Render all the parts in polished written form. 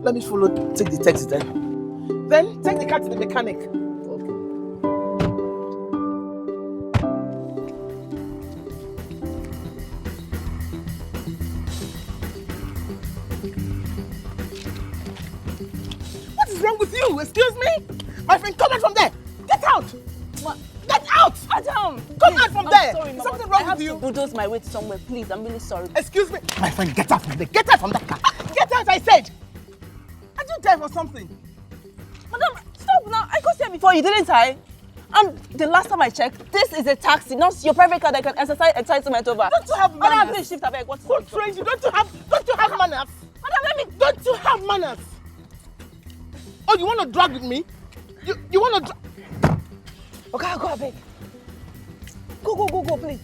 Let me take the text then. Then take the car to the mechanic. Okay. What is wrong with you? Excuse me? My friend, come out from there. Get out. What? Get out! Adam! Come out from there! Sorry, Is Mama. something wrong with you? I have to bulldoze my way to somewhere, please. I'm really sorry. Excuse me. My friend, get out from there. Get out from that car. Get out, I said! Are you deaf or something? Madam, stop now. I got here before you, didn't I? And the last time I checked, this is a taxi, not your private car that can exercise entitlement over. Don't you have manners? Madam, please shift away. What's Who trained you? Don't you have manners? Madam, let me... Don't you have manners? Oh, you want to drag with me? You want to drag... Okay, I'll go a bit. Go, please.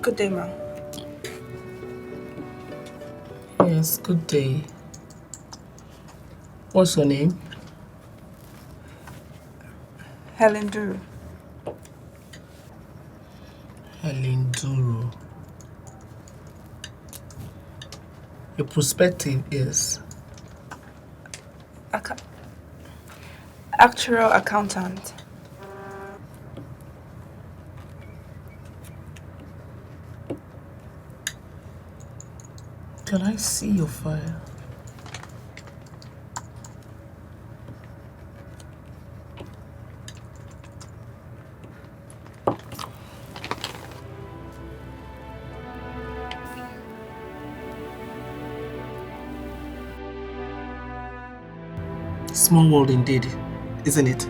Good day, ma. Yes, good day. What's your name? Helen Duru. Helen Duru. Your perspective is? Actual accountant. Can I see your file? Small world indeed, isn't it?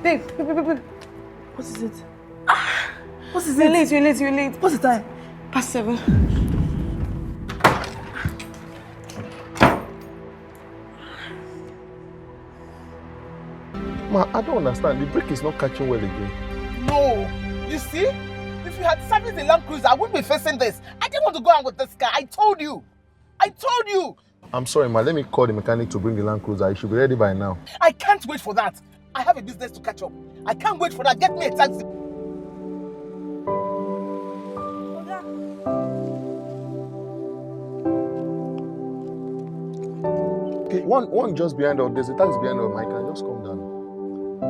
Babe. What is it? What is it? You're late. What's the time? Past 7. Ma, I don't understand. The brake is not catching well again. No. You see? If you had serviced the Land Cruiser, I wouldn't be facing this. I didn't want to go out with this car. I told you. I'm sorry, ma. Let me call the mechanic to bring the Land Cruiser. It should be ready by now. I can't wait for that. I have a business to catch up. I can't wait for that. Get me a taxi. Okay, one just behind us. There's a taxi behind us, Mike. Just come down.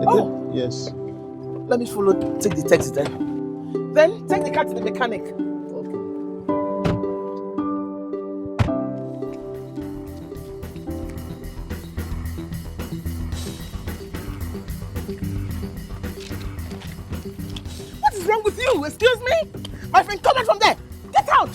Oh. Yes. Let me follow. Take the taxi then. Then take the car to the mechanic. Okay. What is wrong with you? Excuse me? My friend, come out from there. Get out.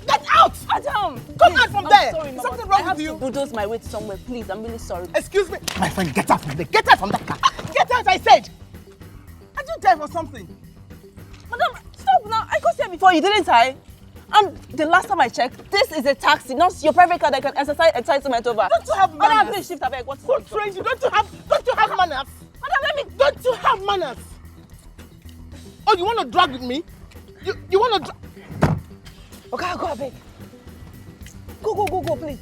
Get out. Adam! Come out from there. Sorry, Is Mama. something wrong I have with you? to bulldoze my way to somewhere. Please, I'm really sorry. Excuse me. My friend, get out from there. Get out from that car. Get out, I said. Are you there for something? Madam, stop now. I got here before you, didn't I? And the last time I checked, this is a taxi, not your private car that can exercise entitlement over. Don't you have manners? Madam, please shift abeg. What's Who trained you? Don't you have manners? Madam, let me. Don't you have manners? Oh, you want to drag with me? You want to drag? Okay, go abeg. Go, please.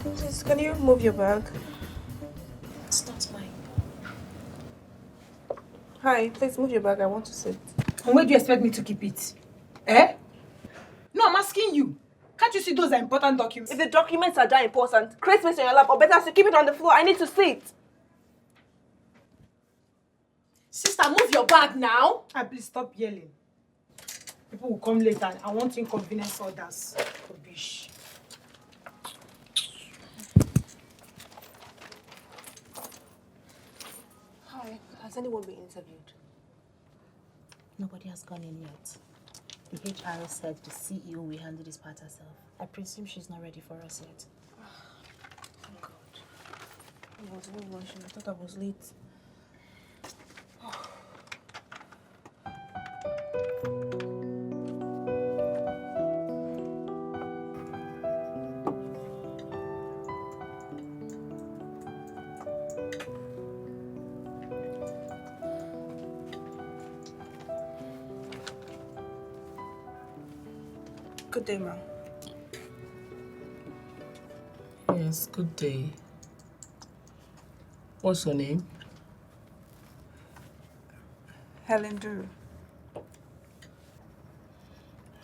Please, can you move your bag? It's not mine. Hi, please move your bag. I want to sit. And where do you expect me to keep it? Eh? No, I'm asking you. Can't you see those are important documents? If the documents are that important, create space on your lap, or better still, keep it on the floor. I need to sit. Sister, move your bag now. Please stop yelling. People will come later and I won't inconvenience others. Rubbish. Hi, has anyone been interviewed? Nobody has gone in yet. The HR said the CEO will handle this part herself. I presume she's not ready for us yet. Thank God. I was really rushing. I thought I was late. Good day, ma'am. Yes, good day. What's your name? 𝗪𝗚𝗟𝗘.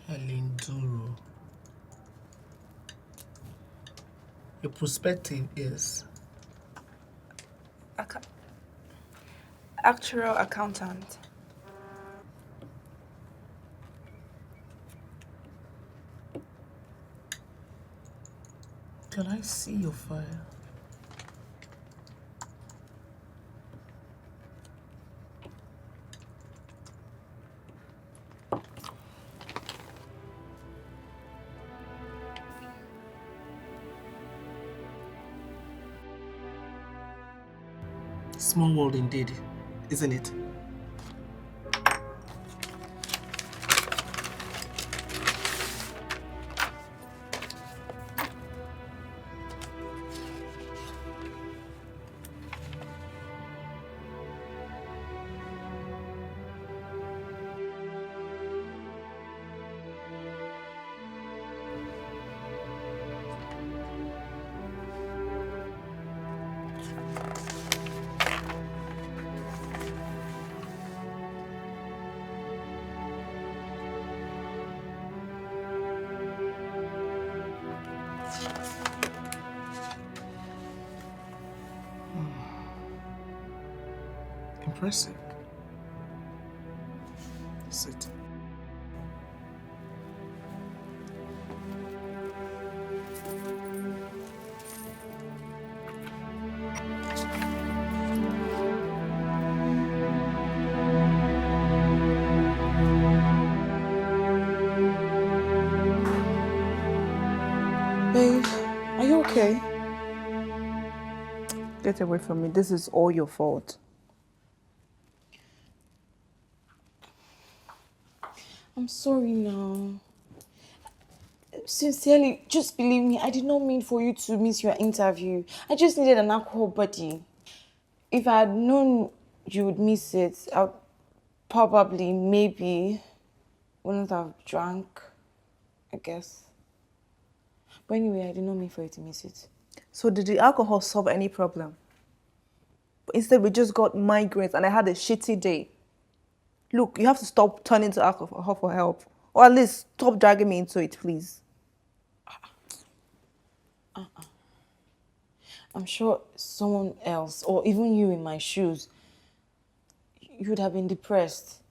𝗪𝗚𝗟𝗘𝗏. Your perspective is Actual accountant. Can I see your file? Small world indeed, isn't it? Impressive. Sit. Babe, are you okay? Get away from me. This is all your fault. I'm sorry now. sincerely, just believe me, I did not mean for you to miss your interview. I just needed an alcohol buddy. If I had known you would miss it, I would probably, maybe, wouldn't have drank, I guess. But anyway, I did not mean for you to miss it. So did the alcohol solve any problem? Instead, we just got migraines and I had a shitty day. Look, you have to stop turning to alcohol for help. Or at least stop dragging me into it, please. I'm sure someone else, or even you in my shoes, you would have been depressed.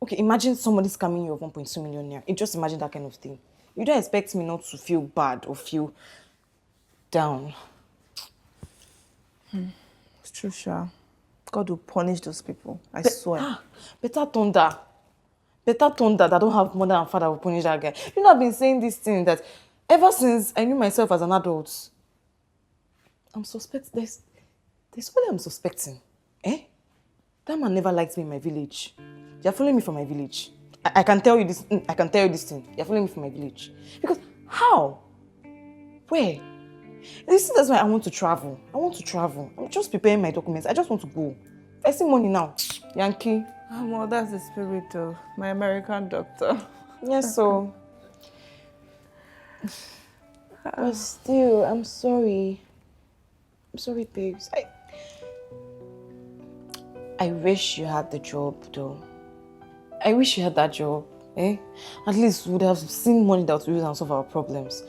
Okay, imagine somebody scamming you of 1.2 million naira. Just imagine that kind of thing. You don't expect me not to feel bad or feel down. It's true, Sha. God will punish those people. I swear. Better thunder. Better thunder that don't have mother and father will punish that guy. You know, I've been saying this thing that ever since I knew myself as an adult, I'm suspect there's somebody I'm suspecting. Eh? That man never liked me in my village. You're following me from my village. I can tell you this. I can tell you this thing. You're following me from my village. Because how? Where? You see, that's why I want to travel. I want to travel. I'm just preparing my documents. I just want to go. I see money now. Yankee. Oh, well, that's the spirit of my American doctor. Yes, so. But still, I'm sorry. I'm sorry, babes. I wish you had the job, though. I wish you had that job, eh? At least we would have seen money that we use and solve our problems.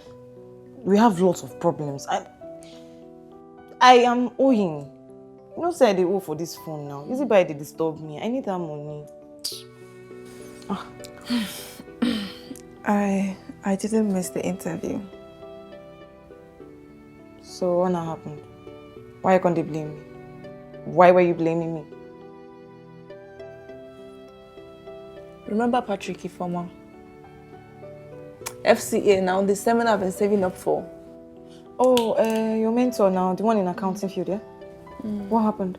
We have lots of problems. I am owing. You know, say I owe for this phone now. Is it by they disturb me? I need that money. I didn't miss the interview. So what now happened? Why can't they blame me? Why were you blaming me? Remember Patrick Ifoma? FCA now, the seminar I've been saving up for. Oh, your mentor now, the one in accounting field, yeah? What happened?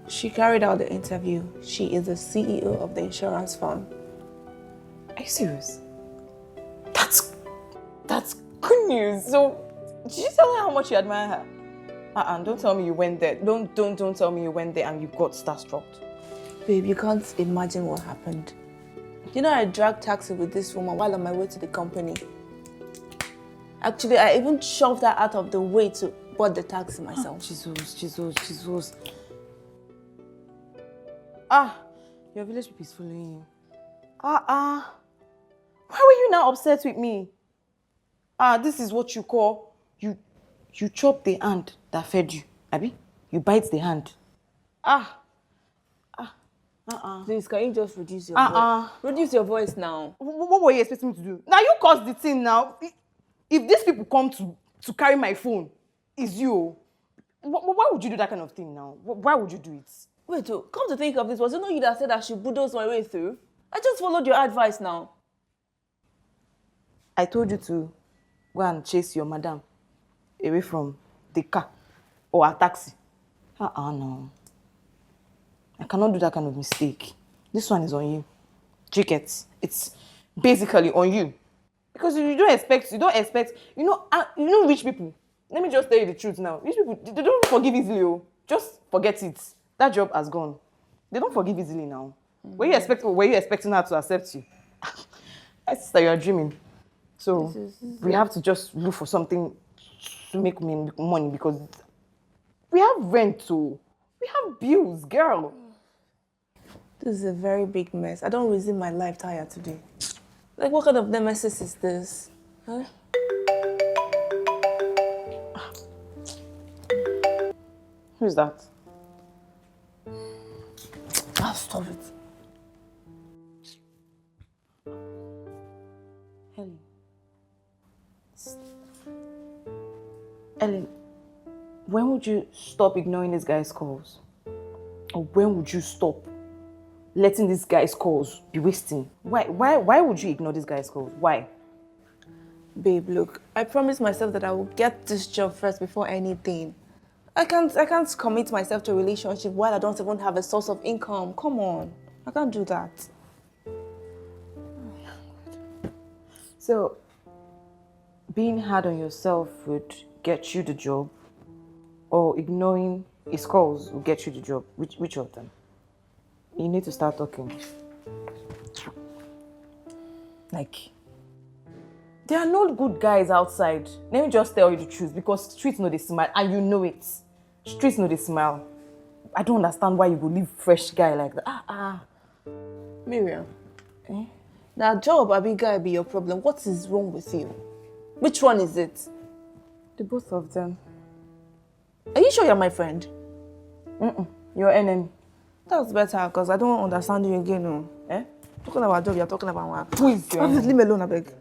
She carried out the interview. She is the CEO of the insurance firm. Are you serious? That's good news. So, did you tell her how much you admire her? Don't tell me you went there. Don't tell me you went there and you got starstruck. Babe, you can't imagine what happened. You know, I dragged taxi with this woman while on my way to the company. Actually, I even shoved her out of the way to board the taxi myself. Jesus. Your village people is following you. Why were you now upset with me? This is what you call, you chop the hand that fed you, Abi? You bite the hand. Please, can you just reduce your voice? Reduce your voice now. What were you expecting me to do? Now you caused the thing now. If these people come to carry my phone, it's you. Why would you do that kind of thing now? Why would you do it? Wait, come to think of this, was it not you that said I should bulldoze my way through? I just followed your advice now. I told you to go and chase your madam away from the car or a taxi. No. I cannot do that kind of mistake. This one is on you. It's basically on you. Because you don't expect, you know rich people. Let me just tell you the truth now. Rich people, they don't forgive easily. Just forget it. That job has gone. They don't forgive easily now. Were you expecting her to accept you? I sister, you are dreaming. So we have to just look for something to make money because we have rent too. We have bills, girl. This is a very big mess. I don't resume my life tired today. Like, what kind of nemesis is this? Huh? Who's that? Stop it. Ellen, when would you stop ignoring this guy's calls? Or when would you stop letting this guy's calls be wasting? Why would you ignore this guy's calls? Why? Babe, look, I promised myself that I will get this job first before anything. I can't commit myself to a relationship while I don't even have a source of income. Come on, I can't do that. So, being hard on yourself would get you the job, or ignoring his calls will get you the job? Which of them? You need to start talking. Like, there are no good guys outside. Let me just tell you the truth, because streets know they smile, and you know it. Streets know they smile. I don't understand why you would leave fresh guy like that. Miriam, now job or big guy be your problem. What is wrong with you? Which one is it? The both of them. Are you sure you're my friend? Your enemy. That's better, because I don't understand you again. No. Talking about job, you're talking about work. Who is your enemy? Leave me alone, I beg.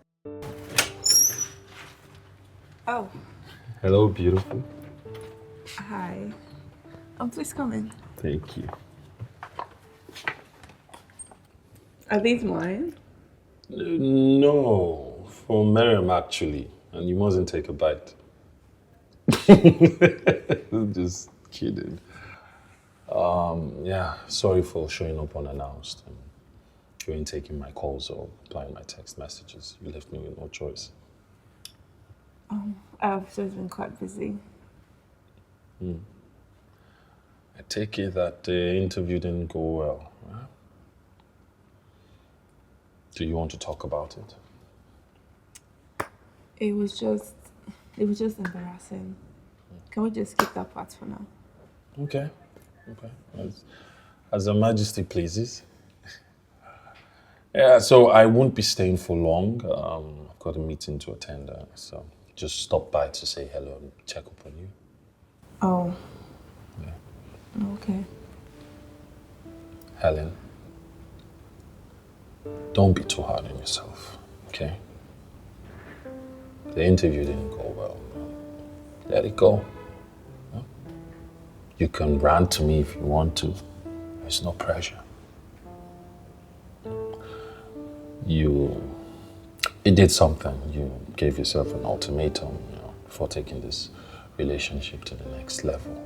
Oh. Hello, beautiful. Hi. Please come in. Thank you. Are these mine? No, for Miriam actually, and you mustn't take a bite. Just kidding. Yeah, sorry for showing up unannounced. You ain't taking my calls or replying my text messages. You left me with no choice. I've just been quite busy. I take it that the interview didn't go well, right? Do you want to talk about it? It was just embarrassing. Can we just skip that part for now? Okay. As Her Majesty pleases. Yeah, so I won't be staying for long. I've got a meeting to attend, so just stop by to say hello and check up on you. Oh. Yeah. Okay. Helen, don't be too hard on yourself, okay? The interview didn't go well. Let it go. Huh? You can rant to me if you want to. There's no pressure. You did something. You gave yourself an ultimatum, before taking this relationship to the next level.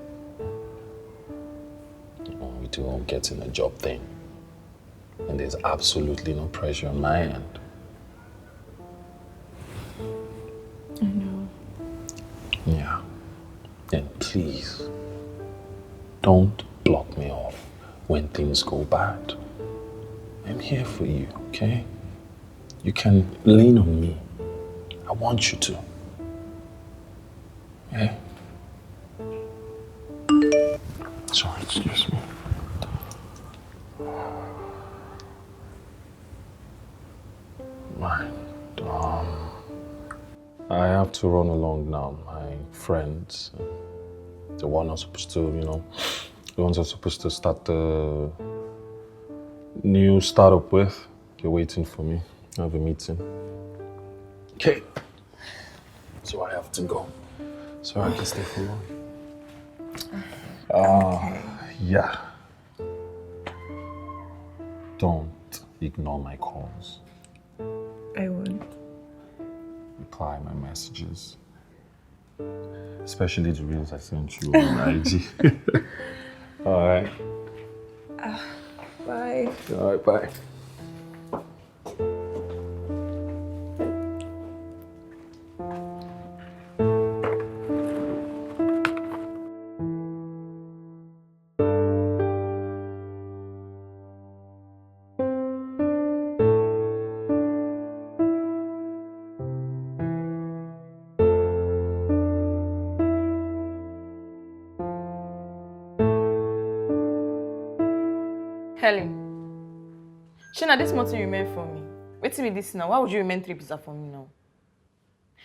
We do getting a job thing. And there's absolutely no pressure on my end. I know. Yeah. Then please, don't block me off when things go bad. I'm here for you, okay? You can lean on me. I want you to. Yeah? Sorry, excuse me. Right. I have to run along now. My friends, the one I'm supposed to, the ones I'm supposed to start the new startup with, they're waiting for me. I have a meeting. Okay. So I have to go. So I can stay for long. Okay. Yeah. Don't ignore my calls. I won't. Reply my messages. Especially the reels I sent you on IG. Alright. Bye. Alright, bye. Helen, Shana, this month you remain for me. Wait till me this now. Why would you remain 3 pizza for me now?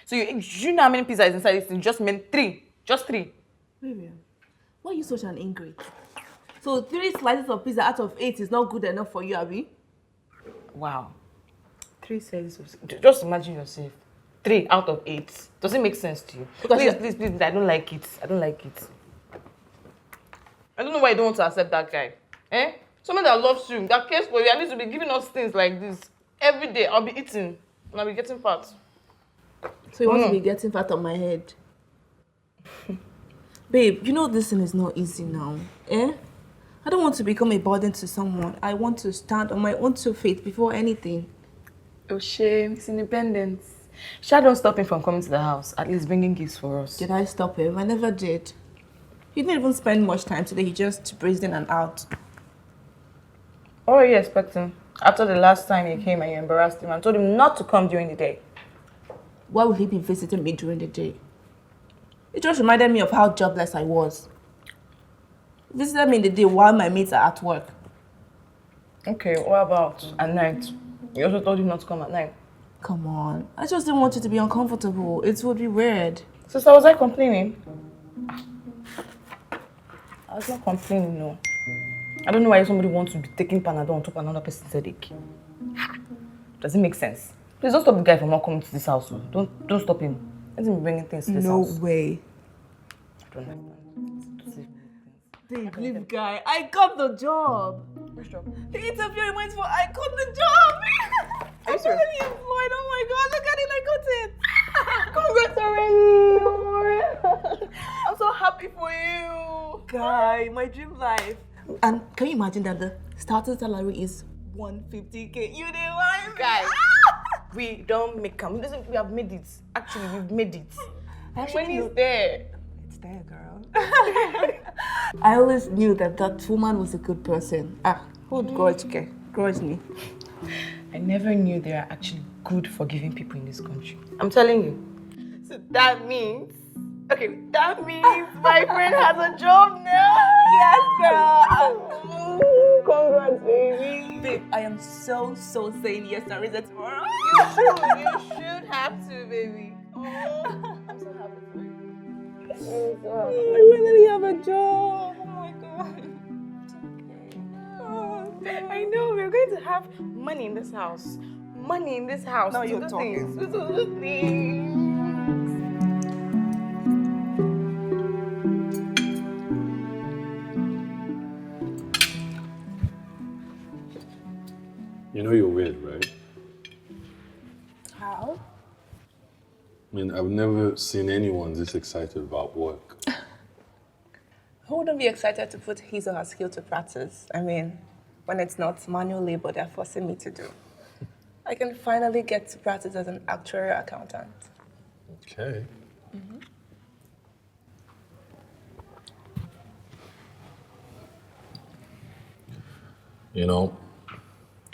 So you know how many pizza is inside this thing? Just meant 3. Just 3. Miriam, why are you such an ingrate? So 3 slices of pizza out of 8 is not good enough for you, Abby? Wow. 3 slices of... Just imagine yourself. 3 out of 8. Does it make sense to you? Because please, I don't like it. I don't like it. I don't know why you don't want to accept that guy. Someone that loves you, that cares for you, and needs to be giving us things like this. Every day, I'll be eating, and I'll be getting fat. So you want to be getting fat on my head? Babe, you know this thing is not easy now. I don't want to become a burden to someone. I want to stand on my own 2 feet before anything. Oh, shame. It's independence. Sha don't stop him from coming to the house, at least bringing gifts for us. Did I stop him? I never did. He didn't even spend much time today. He just breezed in and out. What were you expecting? After the last time he came and you embarrassed him and told him not to come during the day. Why would he be visiting me during the day? It just reminded me of how jobless I was. He visited me in the day while my mates are at work. Okay, what about at night? You also told him not to come at night. Come on. I just didn't want you to be uncomfortable. It would be weird. Sister, was I complaining? I was not complaining, no. I don't know why somebody wants to be taking Panadol on top of another person's headache. Does it make sense? Please don't stop the guy from not coming to this house. Don't stop him. Let him be bringing things to this house. No way. I don't understand. Babe, leave guy. I got the job. Which job? The interview I went for, I got the job. Are you I'm serious? already employed. Oh my god, look at it, I got it. Congrats already. I'm so happy for you. Guy, my dream life. And can you imagine that the starting salary is 150K? You didn't want Guys, we don't make them. Listen, we have made it. Actually, we've made it. When he's there. It's there, girl. I always knew that that woman was a good person. Who would grudge me? I never knew there are actually good, forgiving people in this country. I'm telling you. So that means my friend has a job now. Yes, girl. Congrats, baby. Babe, I am so saying yes to Risa tomorrow. You should have to, baby. Oh, I'm so happy for you. I finally have a job. Oh my god. I know, we're going to have money in this house. Money in this house. Now to you're do talking. things. To do things. You know you're weird, right? How? I mean, I've never seen anyone this excited about work. Who wouldn't be excited to put his or her skill to practice? I mean, when it's not manual labor they're forcing me to do. I can finally get to practice as an actuarial accountant. Okay. You know,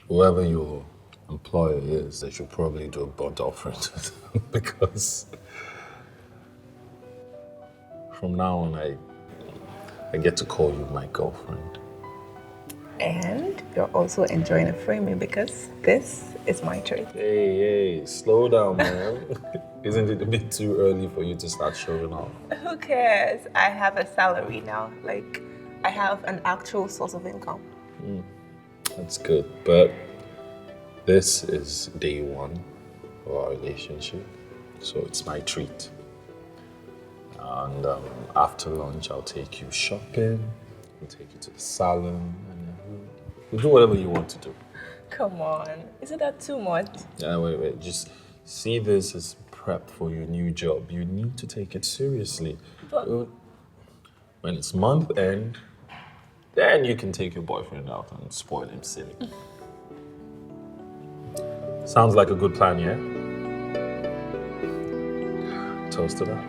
whoever your employer is, they should probably do a burnt offering to them because from now on, I get to call you my girlfriend. And you're also enjoying a framing because this is my treat. Hey, slow down, man. Isn't it a bit too early for you to start showing off? Who cares? I have a salary now. Like, I have an actual source of income. That's good, but this is day one of our relationship, so it's my treat. And after lunch, I'll take you shopping, I'll take you to the salon, and we'll do whatever you want to do. Come on. Isn't that too much? Wait. Just see this as prep for your new job. You need to take it seriously. But when it's month end, then you can take your boyfriend out and spoil him silly. Sounds like a good plan, yeah? Toast to that.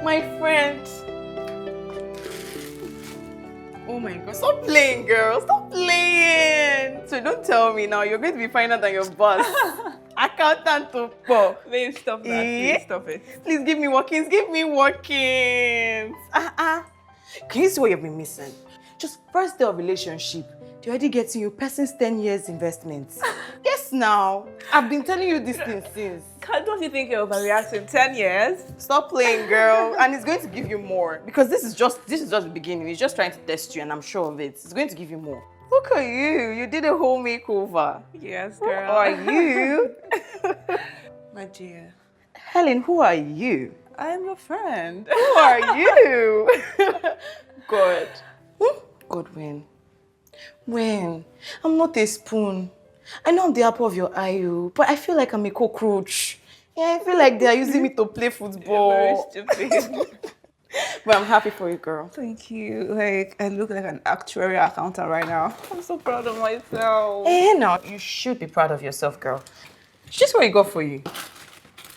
My friend. Oh my god, stop playing, girl. Stop playing. So don't tell me now, you're going to be finer than your boss. Accountant to pop. babe, stop that. Please stop it. Please give me workings, give me workings. Can you see what you've been missing? Just first day of relationship, they're already getting you person's 10 years investments. Yes, now. I've been telling you this thing since. Don't you think you're overreacting? 10 years? Stop playing, girl. And it's going to give you more. Because this is just the beginning. He's just trying to test you, and I'm sure of it. It's going to give you more. Look at you. You did a whole makeover. Yes, Who girl. are you? My dear, Helen, who are you? I am your friend. Who are you? God. God, when? When? I'm not a spoon. I know I'm the apple of your eye, but I feel like I'm a cockroach. Yeah, I feel like they are using me to play football. Very stupid. But I'm happy for you, girl. Thank you. Like, I look like an actuarial accountant right now. I'm so proud of myself. Now, you should be proud of yourself, girl. It's just what you got for you.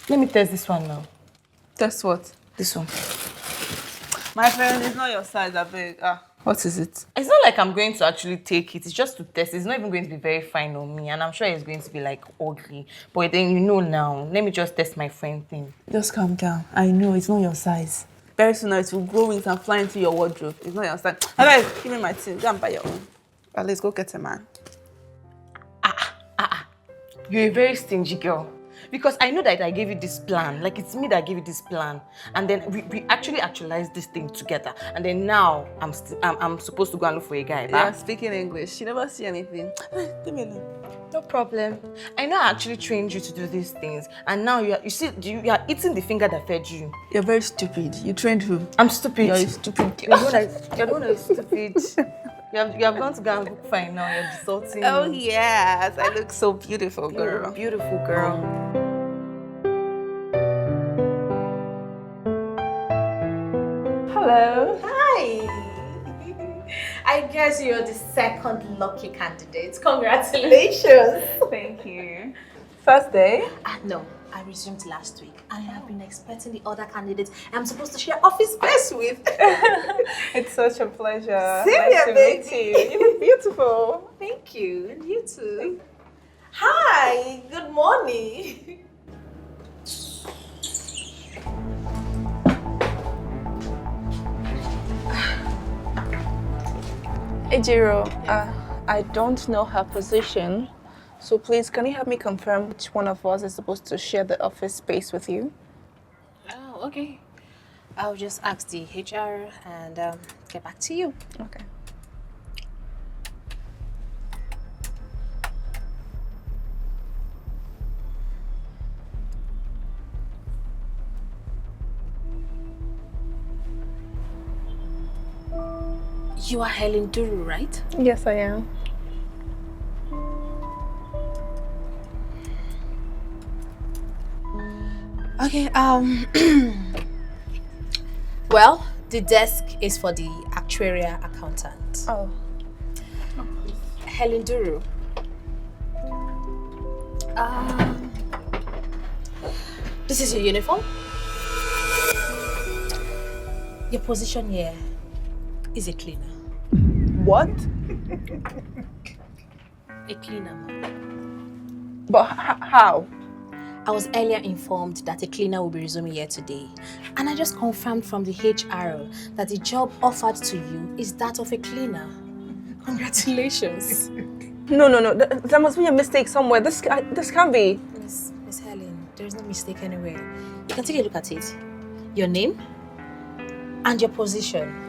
Let me test this one now. Test what? This one. My friend, it's not your size, I beg. What is it? It's not like I'm going to actually take it. It's just to test. It's not even going to be very fine on me. And I'm sure it's going to be like ugly. But then you know now. Let me just test my friend thing. Just calm down. I know it's not your size. Very soon it will grow wings and fly into your wardrobe. It's not your size. Alright, give me my thing. Go and buy your own. Well, let's go get a man. You're a very stingy girl. Because I know that I gave you this plan. Like, it's me that gave you this plan. And then we actually actualized this thing together. And then now, I'm supposed to go and look for a guy. Yeah, speaking English. You never see anything. Leave me alone. No problem. I know I actually trained you to do these things. And now you are eating the finger that fed you. You're very stupid. You trained who? I'm stupid. You're a stupid. You're the one that is stupid. You have gone to go and book fine now. You're insulting me. Oh, yes. I look so beautiful, girl. You're a beautiful girl. Hello. Hi! I guess you're the second lucky candidate. Congratulations! Thank you. First day? No, I resumed last week. I have been expecting the other candidates I'm supposed to share office space with. It's such a pleasure. Same nice here, to baby. meet you. You look beautiful. Thank you, and you too. Hi, good morning. Hey, Jiro. I don't know her position, so please, can you help me confirm which one of us is supposed to share the office space with you? Oh, okay. I'll just ask the HR and get back to you. Okay. You are 𝗪𝗚𝗪𝗘, right? Yes, I am. Okay, well, the desk is for the actuarial accountant. Oh. 𝗪𝗚𝗪𝗘. This is your uniform. Your position here is a cleaner. What? A cleaner, ma'am. But how? I was earlier informed that a cleaner will be resuming here today. And I just confirmed from the HR that the job offered to you is that of a cleaner. Congratulations. No. There must be a mistake somewhere. This can't be. Miss Helen, there is no mistake anywhere. You can take a look at it. Your name and your position.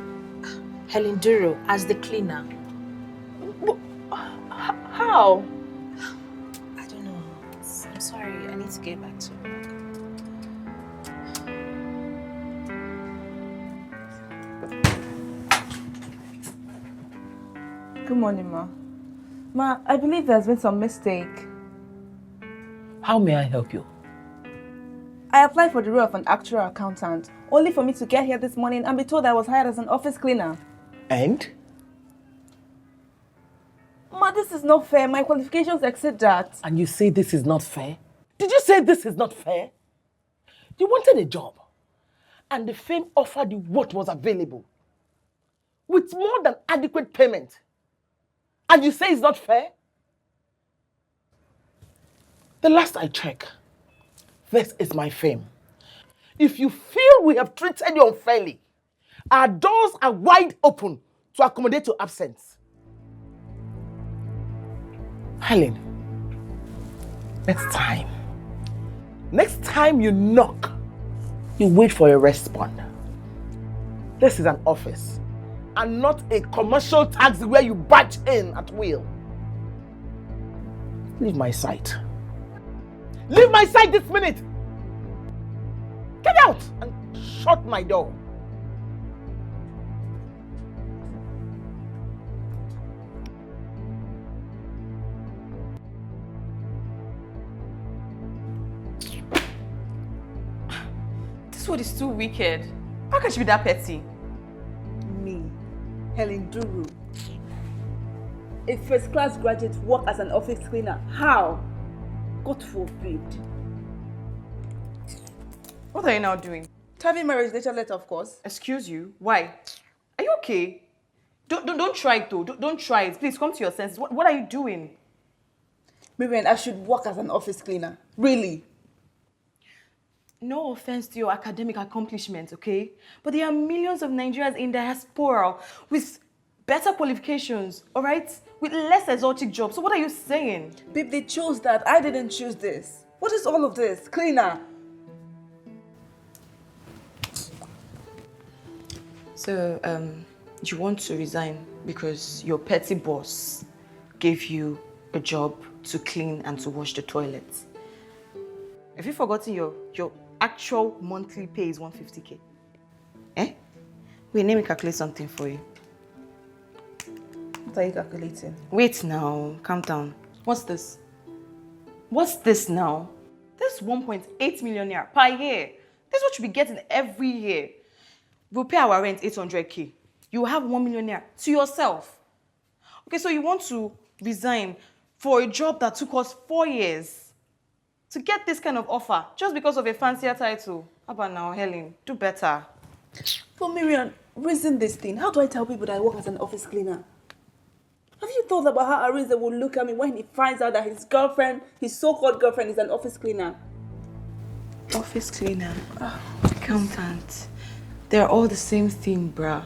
𝗪𝗚𝗪𝗘 as the cleaner. How? I don't know. I'm sorry, I need to get back to work. Good morning, Ma. Ma, I believe there's been some mistake. How may I help you? I applied for the role of an actual accountant, only for me to get here this morning and be told I was hired as an office cleaner. And? Ma, this is not fair. My qualifications exceed that. And you say this is not fair? Did you say this is not fair? You wanted a job, and the firm offered you what was available, with more than adequate payment. And you say it's not fair? The last I checked, this is my firm. If you feel we have treated you unfairly, our doors are wide open to accommodate your absence. Helen, next time you knock, you wait for a response. This is an office and not a commercial taxi where you barge in at will. Leave my sight. Leave my sight this minute! Get out and shut my door. This one is too wicked. How can she be that petty? Me, Helen Duru, a first-class graduate, work as an office cleaner. How? God forbid. What are you now doing? Typing my resignation letter, of course. Excuse you? Why? Are you okay? Don't try it though. Don't try it. Please come to your senses. What are you doing? Miriam, I should work as an office cleaner. Really? No offense to your academic accomplishments, okay? But there are millions of Nigerians in diaspora with better qualifications, all right? With less exotic jobs. So what are you saying? Babe, they chose that. I didn't choose this. What is all of this? Cleaner. So, you want to resign because your petty boss gave you a job to clean and to wash the toilets. Have you forgotten your actual monthly pay is 150k? Eh? Wait, let me calculate something for you. What are you calculating? Wait now, calm down. What's this? What's this now? This is 1.8 million naira per year. This is what you'll be getting every year. We'll pay our rent 800k. You will have 1 million naira to yourself. Okay, so you want to resign for a job that took us 4 years to get this kind of offer just because of a fancier title. How about now, Helen? Do better. But Miriam, reason this thing. How do I tell people that I work as an office cleaner? Have you thought about how Ariza will look at me when he finds out that his girlfriend, his so-called girlfriend, is an office cleaner? Office cleaner, accountant. They're all the same thing, bruh.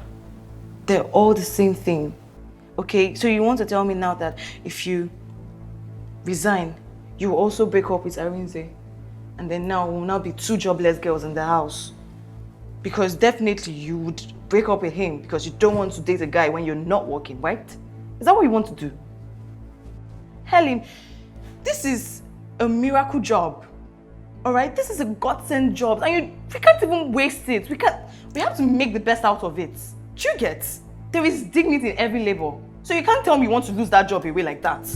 They're all the same thing. Okay, so you want to tell me now that if you resign, you will also break up with Arinze, and then now will now be 2 jobless girls in the house? Because definitely you would break up with him because you don't want to date a guy when you're not working, right? Is that what you want to do? Helen, this is a miracle job. All right, this is a godsend job, and we can't even waste it. We have to make the best out of it. Do you get? There is dignity in every labor. So you can't tell me you want to lose that job away like that.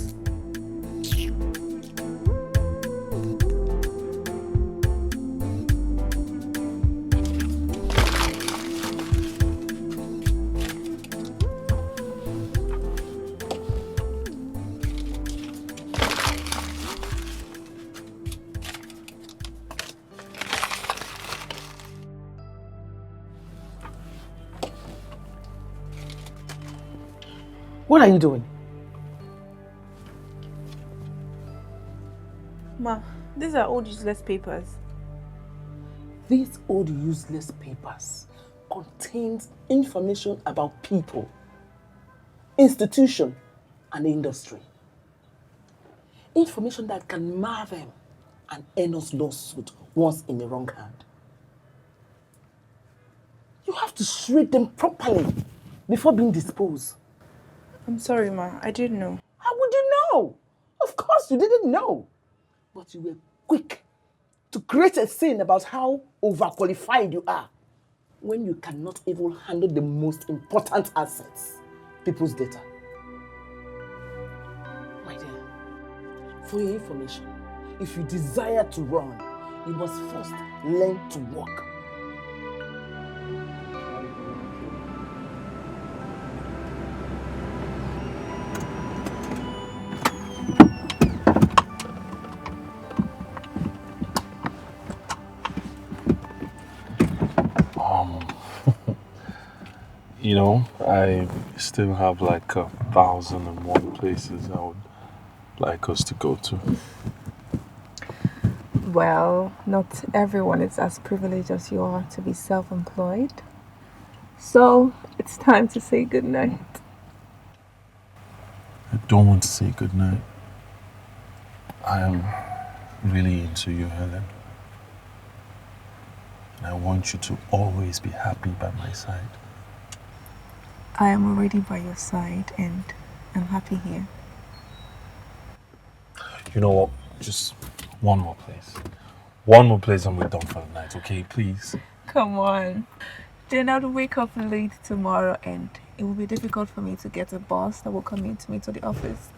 What are you doing? Ma, these are old useless papers. These old useless papers contains information about people, institution, and industry. Information that can mar them and end us lawsuit once in the wrong hand. You have to shred them properly before being disposed. I'm sorry, Ma. I didn't know. How would you know? Of course you didn't know. But you were quick to create a scene about how overqualified you are when you cannot even handle the most important assets, people's data. My dear, for your information, if you desire to run, you must first learn to walk. You know, I still have like 1,001 places I would like us to go to. Well, not everyone is as privileged as you are to be self-employed. So, it's time to say goodnight. I don't want to say goodnight. I am really into you, Helen. And I want you to always be happy by my side. I am already by your side and I'm happy here. You know what? Just one more place. One more place and we're done for the night, okay? Please. Come on. Then I'll wake up late tomorrow and it will be difficult for me to get a bus that will commute me to the office.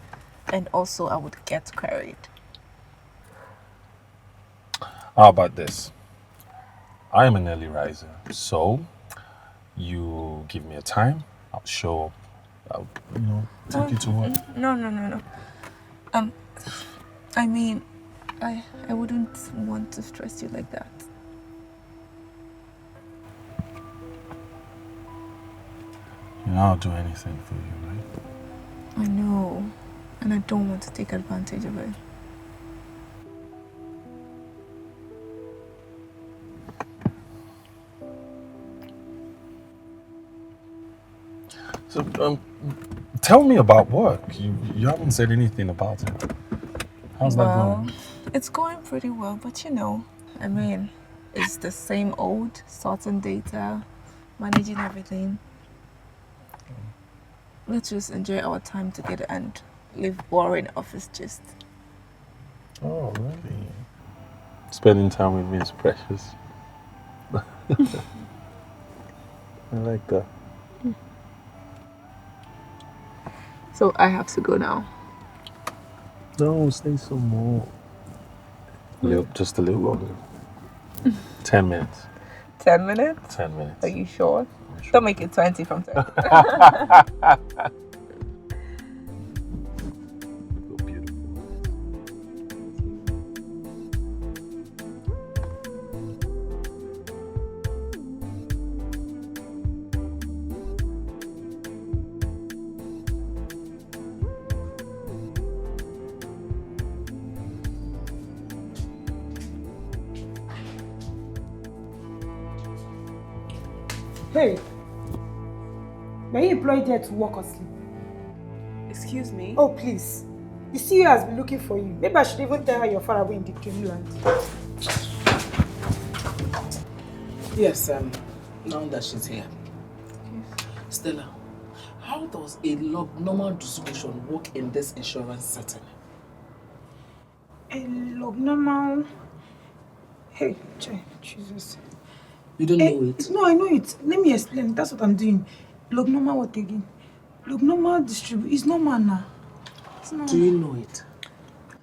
And also I would get carried. How about this? I am an early riser, so You give me a time, I'll show up. I'll, take you to work. No. I mean, I wouldn't want to stress you like that. I'll do anything for you, right? I know, and I don't want to take advantage of it. So, tell me about work. You haven't said anything about it. How's that going? It's going pretty well, but I mean, it's the same old, sorting data, managing everything. Let's just enjoy our time together and leave boring office gist. Oh, really? Spending time with me is precious. I like that. So I have to go now. No, stay some more. Just a little longer. 10 minutes. 10 minutes? 10 minutes. Are you sure? Don't make it 20 from 10. Hey, were you employed there to work or sleep? Excuse me? Oh, please. The CEO has been looking for you. Maybe I should even tell her you're far away in the dreamland. Yes, now that she's here. Stella, how does a normal distribution work in this insurance setting? A normal. Hey, Jesus. You don't know it? No, I know it. Let me explain. That's what I'm doing. Normal what again? Normal distribute. It's normal now. Do you know it?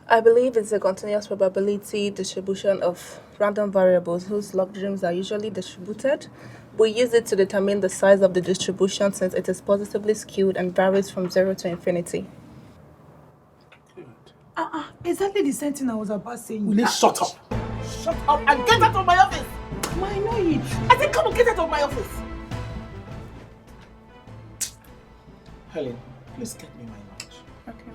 I believe it's a continuous probability distribution of random variables whose logarithms are usually distributed. We use it to determine the size of the distribution since it is positively skewed and varies from 0 to infinity. Exactly the same thing I was about saying. Will you shut up? Shut up and get out of my office! I know it. I said, come on, get out of my office! Helen, please get me my lunch. Okay,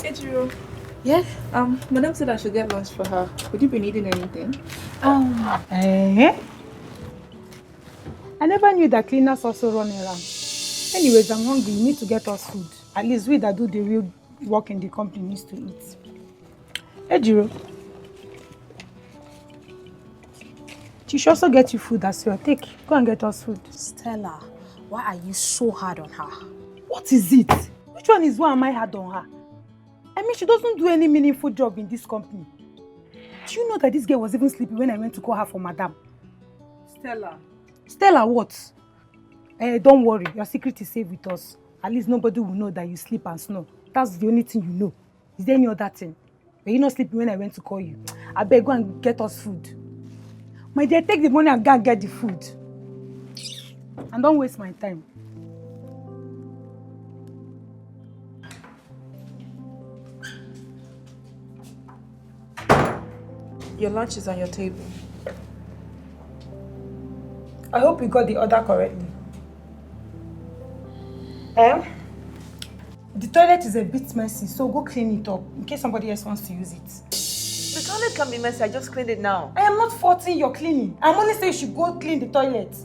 Hey, Jiro. Yes? Madam said I should get lunch for her. Would you be needing anything? I never knew that cleaners also run around. Anyways, I'm hungry. You need to get us food. At least we that do the real work in the company needs to eat. Hey, Jiro. She should also get you food as well. Take, go and get us food. Stella, why are you so hard on her? What is it? Which one is why am I hard on her? I mean, she doesn't do any meaningful job in this company. Do you know that this girl was even sleeping when I went to call her for madam? Stella. Stella what? Don't worry, your secret is safe with us. At least nobody will know that you sleep and snore. That's the only thing you know. Is there any other thing? Were you not sleeping when I went to call you? I beg, go and get us food. My dear, take the money and go and get the food. And don't waste my time. Your lunch is on your table. I hope you got the order correctly. The toilet is a bit messy, so go clean it up in case somebody else wants to use it. The toilet can be messy. I just cleaned it now. I am not faulting your cleaning. I'm only saying you should go clean the toilet.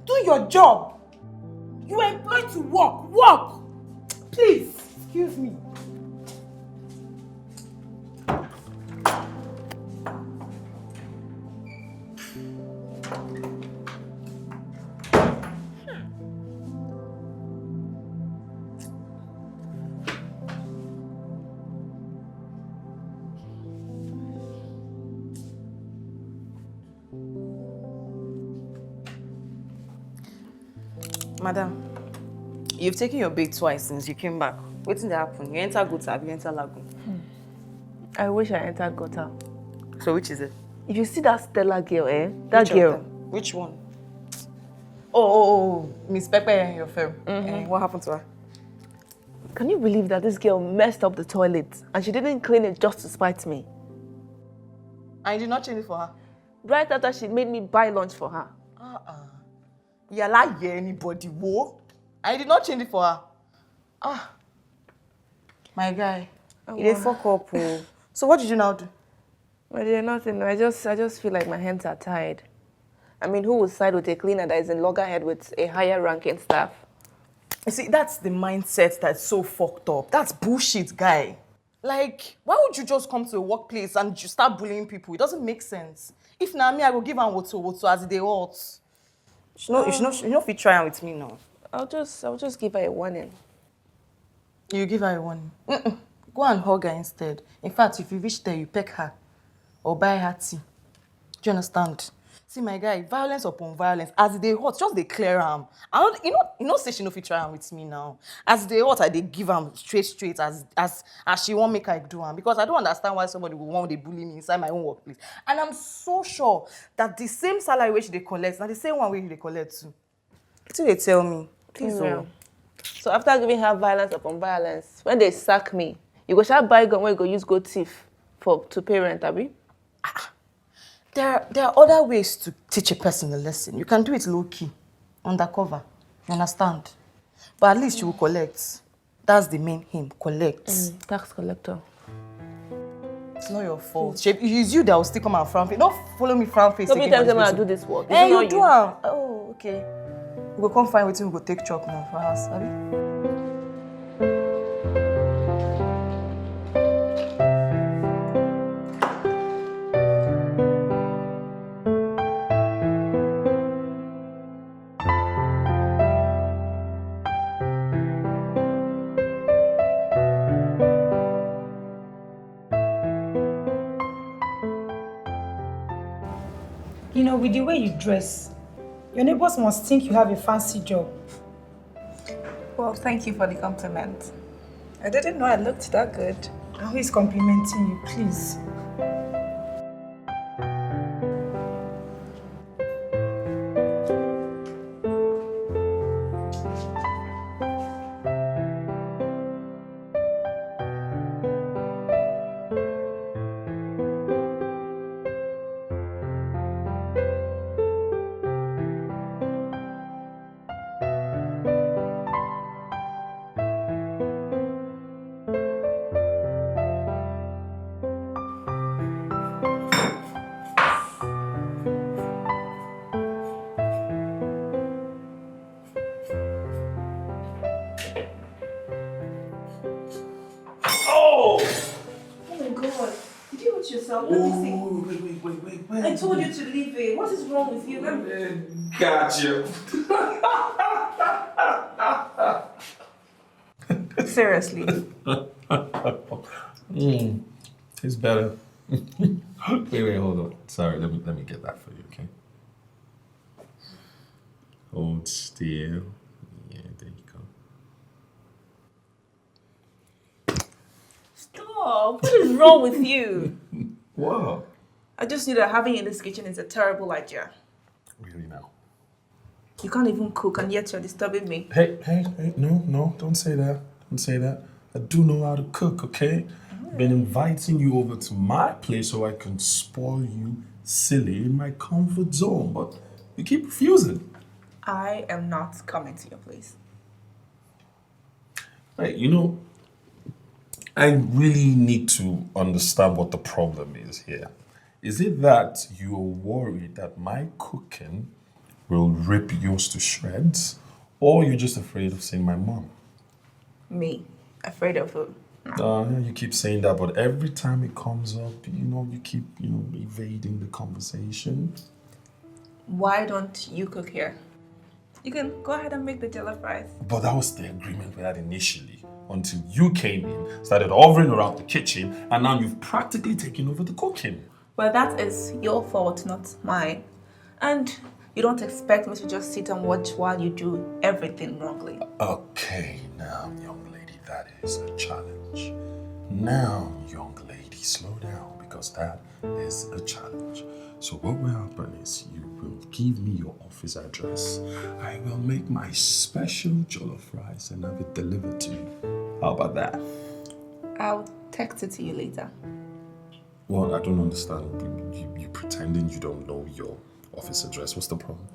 Do your job. You are employed to work. Work! Please, excuse me. Madam, you've taken your bait twice since you came back. What did happen? You enter gutter, you enter lagoon. I wish I entered gutter. So which is it? If you see that Stella girl, that Which of girl. them? Which one? Oh, Miss Pepe, your firm. What happened to her? Can you believe that this girl messed up the toilet and she didn't clean it just to spite me? And you did not change it for her? Right after she made me buy lunch for her. You like anybody, whoa? And you did not change it for her? My guy, you did fuck up. Oh. So what did you now do? Well, dear, nothing. I just feel like my hands are tied. I mean, who would side with a cleaner that is in loggerhead with a higher ranking staff? You see, that's the mindset that's so fucked up. That's bullshit, guy. Like, why would you just come to a workplace and you start bullying people? It doesn't make sense. If now me, I go give am woto as they hot. You should not fit trying with me now. I'll just give her a warning. You give her a warning. Go and hug her instead. In fact, if you reach there, you peck her or buy her tea. Do you understand? See, my guy, violence upon violence. As they hot, just they clear am. You know, say she no fit try am with me now. As they hot, I they give am straight as she won't make her do am. Because I don't understand why somebody will want to bully me inside my own workplace. And I'm so sure that the same salary which they collect, now the same one way they collect too. Till they tell me, please. So after giving her violence upon violence, when they sack me, you go shall buy gun where you go use go thief to pay rent, abi? There are other ways to teach a person a lesson. You can do it low-key, undercover. You understand? But at least you will collect. That's the main aim, collect. Tax collector. It's not your fault. It's you that will still come and frown face. Don't follow me frown face. So many times I do this work. Hey, you do it. Oh, okay. We will come find what we go take chop now for us, abi? You know, with the way you dress, your neighbors must think you have a fancy job. Well, thank you for the compliment. I didn't know I looked that good. And who is complimenting you, please? Wait. I told you to leave it. What is wrong with you? Gotcha. Seriously. It's better. wait, hold on. Sorry, let me get that for you, okay? Hold still. Yeah, there you go. Stop. What is wrong with you? What? I just knew that having you in this kitchen is a terrible idea. Really now? You can't even cook and yet you're disturbing me. Hey, no, don't say that. Don't say that. I do know how to cook, okay? I've been inviting you over to my place so I can spoil you silly in my comfort zone, but you keep refusing. I am not coming to your place. Hey, you know, I really need to understand what the problem is here. Is it that you're worried that my cooking will rip yours to shreds, or you're just afraid of seeing my mom? Me? Afraid of who? You keep saying that, but every time it comes up, you keep, evading the conversation. Why don't you cook here? You can go ahead and make the jollof rice. But that was the agreement we had initially, until you came in, started hovering around the kitchen, and now you've practically taken over the cooking. Well, that is your fault, not mine. And You don't expect me to just sit and watch while you do everything wrongly. Okay, now, young lady, that is a challenge. Now, young lady, slow down, because that is a challenge. So what will happen is you will give me your office address. I will make my special jollof rice and have it delivered to you. How about that? I'll text it to you later. Well, I don't understand. You pretending you don't know your office address. What's the problem?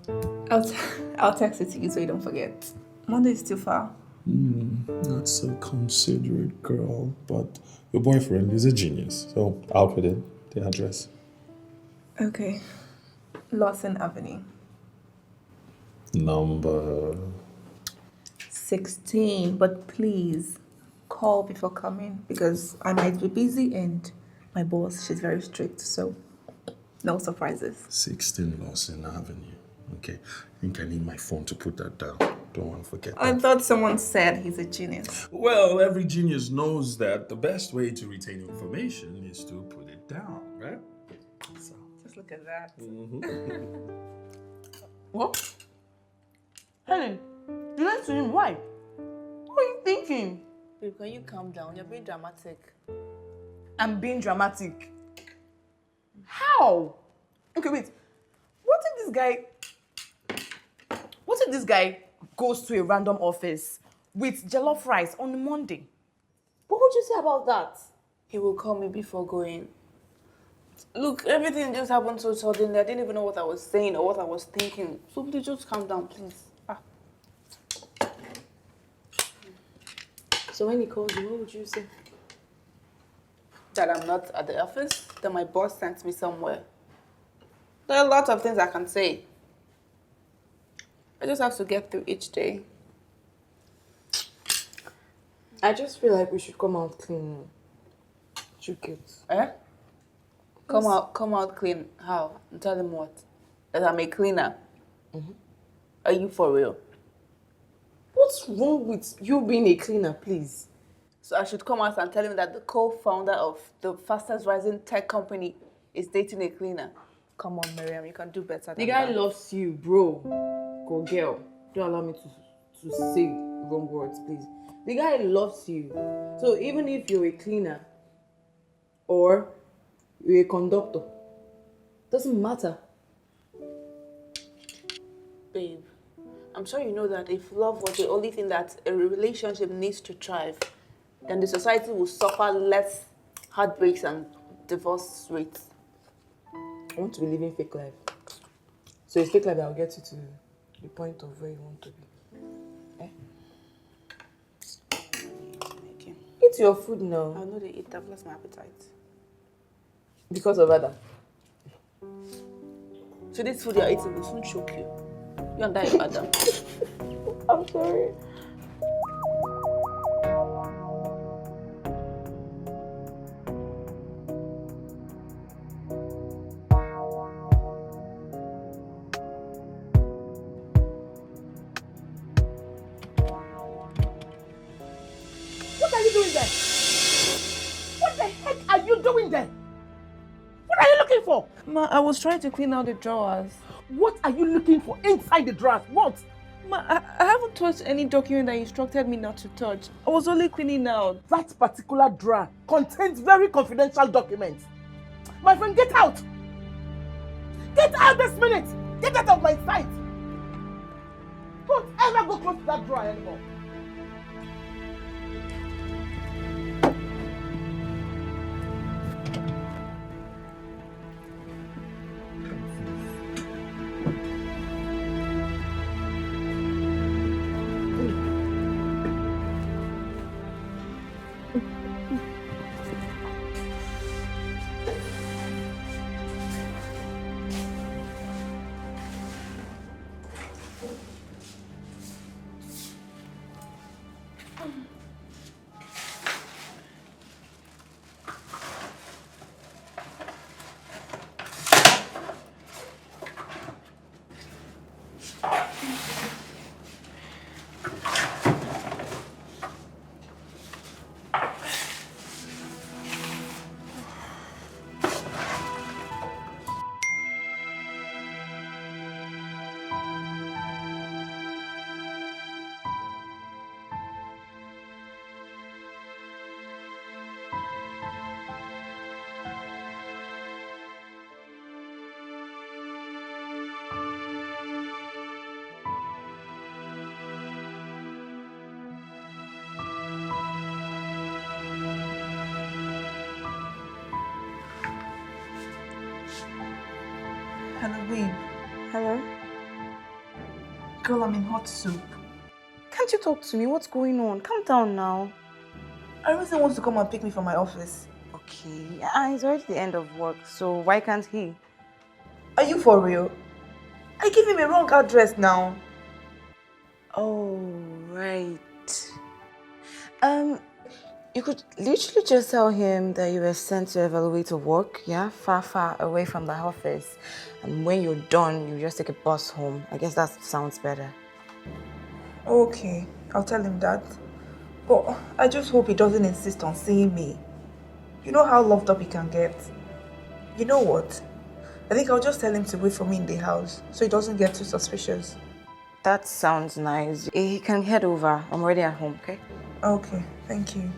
I'll text it to you so you don't forget. Monday is too far. Not so considerate, girl. But your boyfriend is a genius. So I'll put in the address. Okay. Lawson Avenue. Number 16. But please, call before coming because I might be busy and my boss, she's very strict. So, no surprises. 16 Lawson Avenue. Okay. I think I need my phone to put that down. Don't want to forget I that. thought someone said he's a genius. Well, every genius knows that the best way to retain information is to put it down, right? So. Just look at that. What? Helen, you lied to him. Why? What are you thinking? Babe, can you calm down? You're being dramatic. I'm being dramatic. How? Okay, wait. What if this guy goes to a random office with jollof rice on Monday? What would you say about that? He will call me before going. Look, everything just happened so suddenly. I didn't even know what I was saying or what I was thinking. So please just calm down, please. So when he calls you, what would you say? That I'm not at the office, that my boss sent me somewhere. There are a lot of things I can say. I just have to get through each day. I just feel like we should come out clean. You get. Eh? Come out clean. How? Tell him what? That I'm a cleaner. Are you for real? What's wrong with you being a cleaner, please? So I should come out and tell him that the co-founder of the fastest rising tech company is dating a cleaner. Come on, Miriam, you can do better than The guy that. loves you, bro. Go girl. Don't allow me to say wrong words, please. The guy loves you. So even if you're a cleaner or you're a conductor, doesn't matter. Babe, I'm sure you know that if love was the only thing that a relationship needs to thrive, then the society will suffer less heartbreaks and divorce rates. I want to be living fake life. So it's fake life that will get you to the point of where you want to be. Okay. Eat your food now. I know they eat, I've lost my appetite. Because of Adam. So this food you're eating will soon choke you. You and that, Adam. I'm sorry. What are you doing there? What the heck are you doing there? What are you looking for? Ma, I was trying to clean out the drawers. What are you looking for inside the drawers? What? Ma, I haven't touched any document that you instructed me not to touch. I was only cleaning out. That particular drawer contains very confidential documents. My friend, get out! Get out this minute! Get out of my sight! Don't ever go close to that drawer anymore. Hello, babe. Hello? Girl, I'm in hot soup. Can't you talk to me? What's going on? Calm down now. Arisa wants to come and pick me from my office. Okay, it's already the end of work, so why can't he? Are you for real? I gave him a wrong address now. Oh, right. You could literally just tell him that you were sent to evaluate to work, yeah? Far, far away from the office. And when you're done, you just take a bus home. I guess that sounds better. Okay, I'll tell him that. But I just hope he doesn't insist on seeing me. You know how loved up he can get. You know what? I think I'll just tell him to wait for me in the house so he doesn't get too suspicious. That sounds nice. He can head over. I'm already at home, okay? Okay, thank you.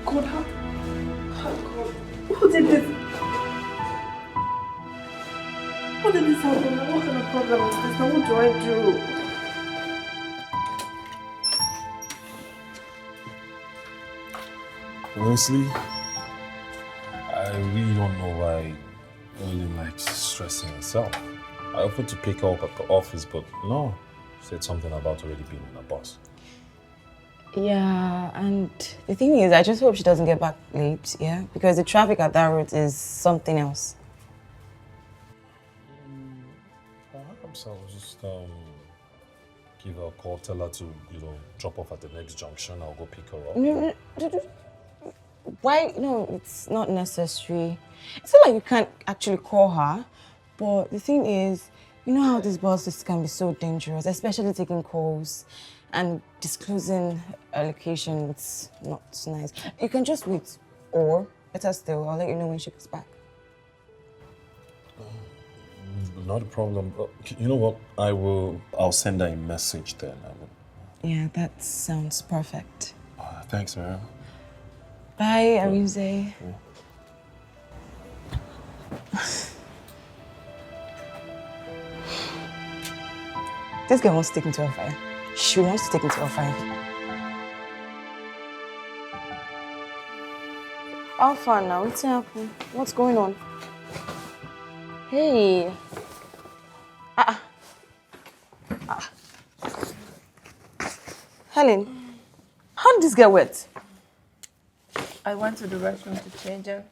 God, who did this? How did this happen? What kind of problem is this? Now what do I do? Honestly, I really don't know why Oli likes stressing herself. I offered to pick her up at the office, but no. She said something about already being in a bus. Yeah, and the thing is, I just hope she doesn't get back late, yeah? Because the traffic at that route is something else. Perhaps I'll just give her a call, tell her to, drop off at the next junction. I'll go pick her up. No. Why? No, it's not necessary. It's not like you can't actually call her, but the thing is, you know how these buses can be so dangerous, especially taking calls and disclosing a location. It's not nice. You can just wait, or better still, I'll let you know when she gets back. Not a problem. You know what? I'll send her a message then. Yeah, that sounds perfect. Thanks, Miriam. Bye, Arinze. This girl wants to take me to a fire. She wants to take me to a fire. How far now? What's happening? What's going on? Hey. Helen, how did this get wet? I went to the restroom to change and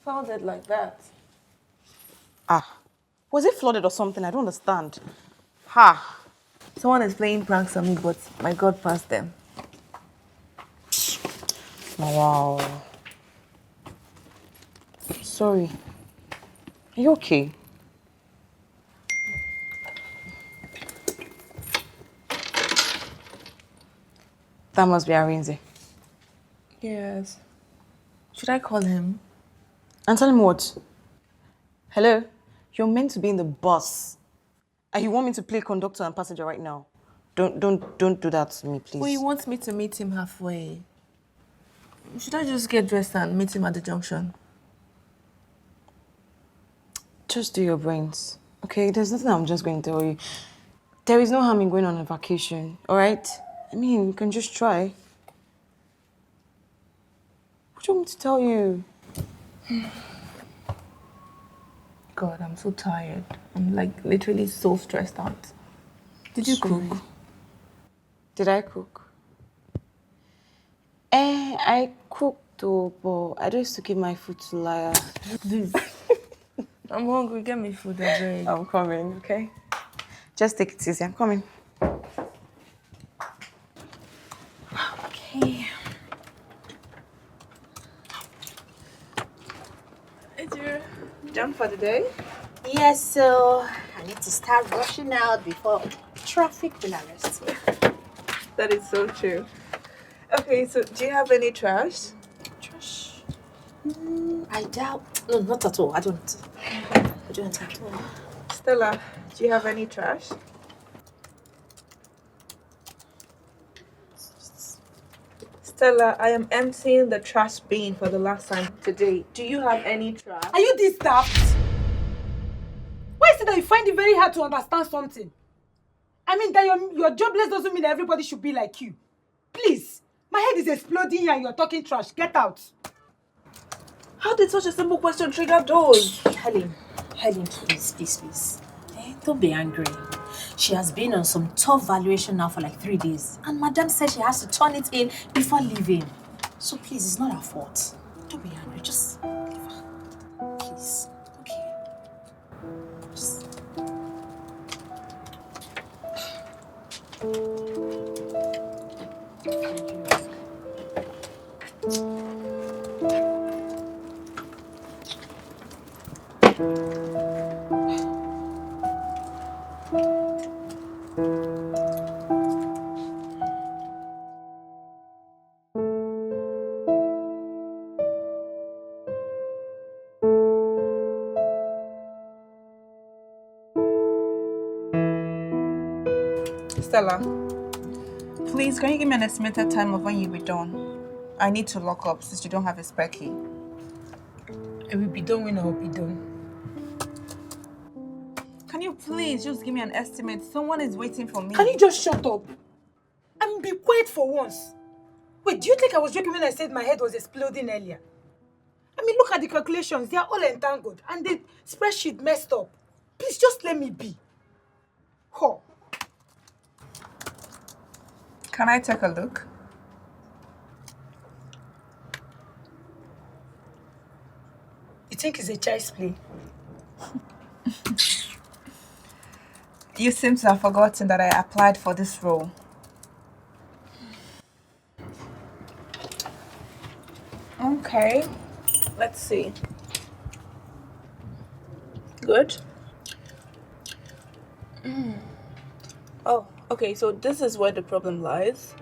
found it like that. Was it flooded or something? I don't understand. Ha! Someone is playing pranks on me, but my God passed them. Wow. Sorry. Are you okay? That must be Arinze. Yes. Should I call him? And tell him what? Hello? You're meant to be in the bus. And you want me to play conductor and passenger right now? Don't do that to me, please. Well, he wants me to meet him halfway. Should I just get dressed and meet him at the junction? Just do your brains. Okay, there's nothing I'm just going to tell you. There is no harm in going on a vacation, alright? I mean, you can just try. What do you want me to tell you? God, I'm so tired. I'm like literally so stressed out. Did you cook? Did I cook? I cooked though, but I just used to give my food to Liar. Please. I'm hungry. Get me food, I beg. I'm coming, okay? Just take it easy. I'm coming. Okay. Is you done for the day? Yes, so I need to start rushing out before traffic will arrest me. That is so true. Okay, so do you have any trash? Trash? I doubt. No, not at all. I don't at all. Stella, do you have any trash? Stella, I am emptying the trash bin for the last time today. Do you have any trash? Are you this daft? Why is it that you find it very hard to understand something? I mean, that you're jobless doesn't mean that everybody should be like you. Please, my head is exploding here and you're talking trash. Get out. How did such a simple question trigger those? Helen, please. Don't be angry. She has been on some tough valuation now for like 3 days. And Madam said she has to turn it in before leaving. So please, it's not her fault. Don't be angry. Just leave her. Please. Okay. Just... Stella, please, can you give me an estimated time of when you'll be done? I need to lock up since you don't have a spare key. I will be done when I will be done. Can you please just give me an estimate? Someone is waiting for me. Can you just shut up? And be quiet for once. Wait, do you think I was joking when I said my head was exploding earlier? I mean, look at the calculations. They are all entangled. And the spreadsheet messed up. Please, just let me be. Oh. Can I take a look? You think it's a child's play? You seem to have forgotten that I applied for this role. Okay, let's see. Good. Oh, okay, so this is where the problem lies.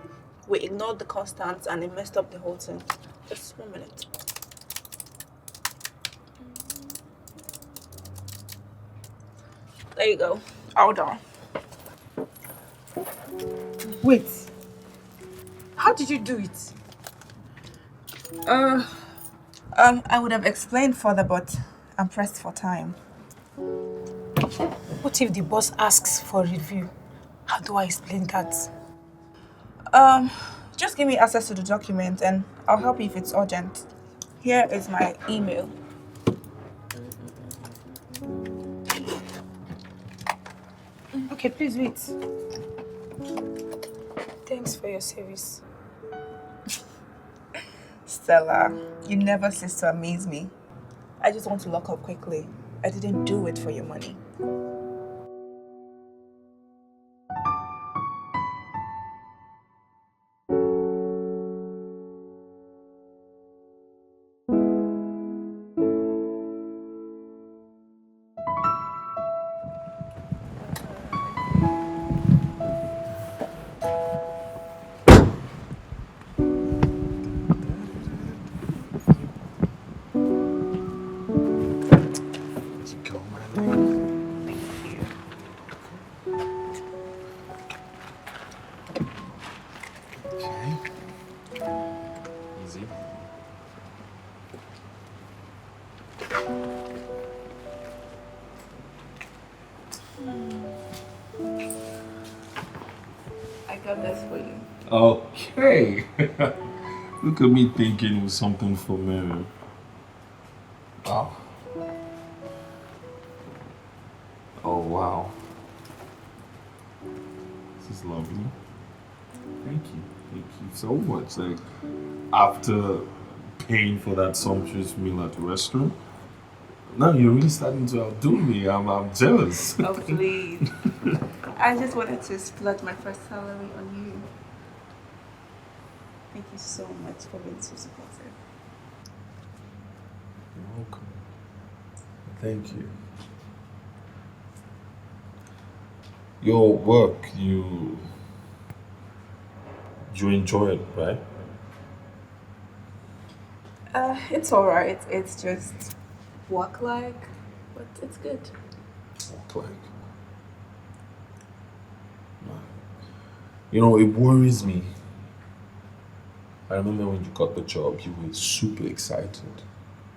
We ignored the constants and it messed up the whole thing. Just 1 minute. There you go. All done. Wait. How did you do it? I would have explained further, but I'm pressed for time. What if the boss asks for review? How do I explain that? Just give me access to the document and I'll help you if it's urgent. Here is my email. Okay, please wait. Thanks for your service. Stella, you never cease to amaze me. I just want to lock up quickly. I didn't do it for your money. I got this for you. Okay. Look at me thinking it was something familiar. Wow. Oh, wow. This is lovely. Thank you. Thank you so much. Like, after paying for that sumptuous meal at the restaurant, now you're really starting to outdo me. I'm jealous. Oh, please. I just wanted to splurge my first salary on you. Thank you so much for being so supportive. You're welcome. Thank you. Your work, you enjoy it, right? It's alright. It's just work-like, but it's good. Work-like. You know, it worries me. I remember when you got the job, you were super excited.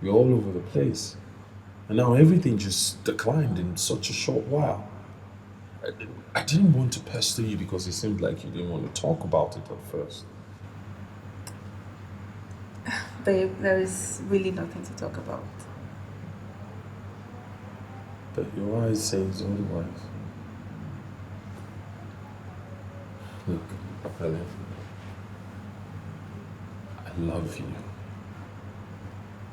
You're all over the place. And now everything just declined in such a short while. I didn't want to pester you because it seemed like you didn't want to talk about it at first. Babe, there is really nothing to talk about. But your eyes say otherwise. Look, Helen, I love you.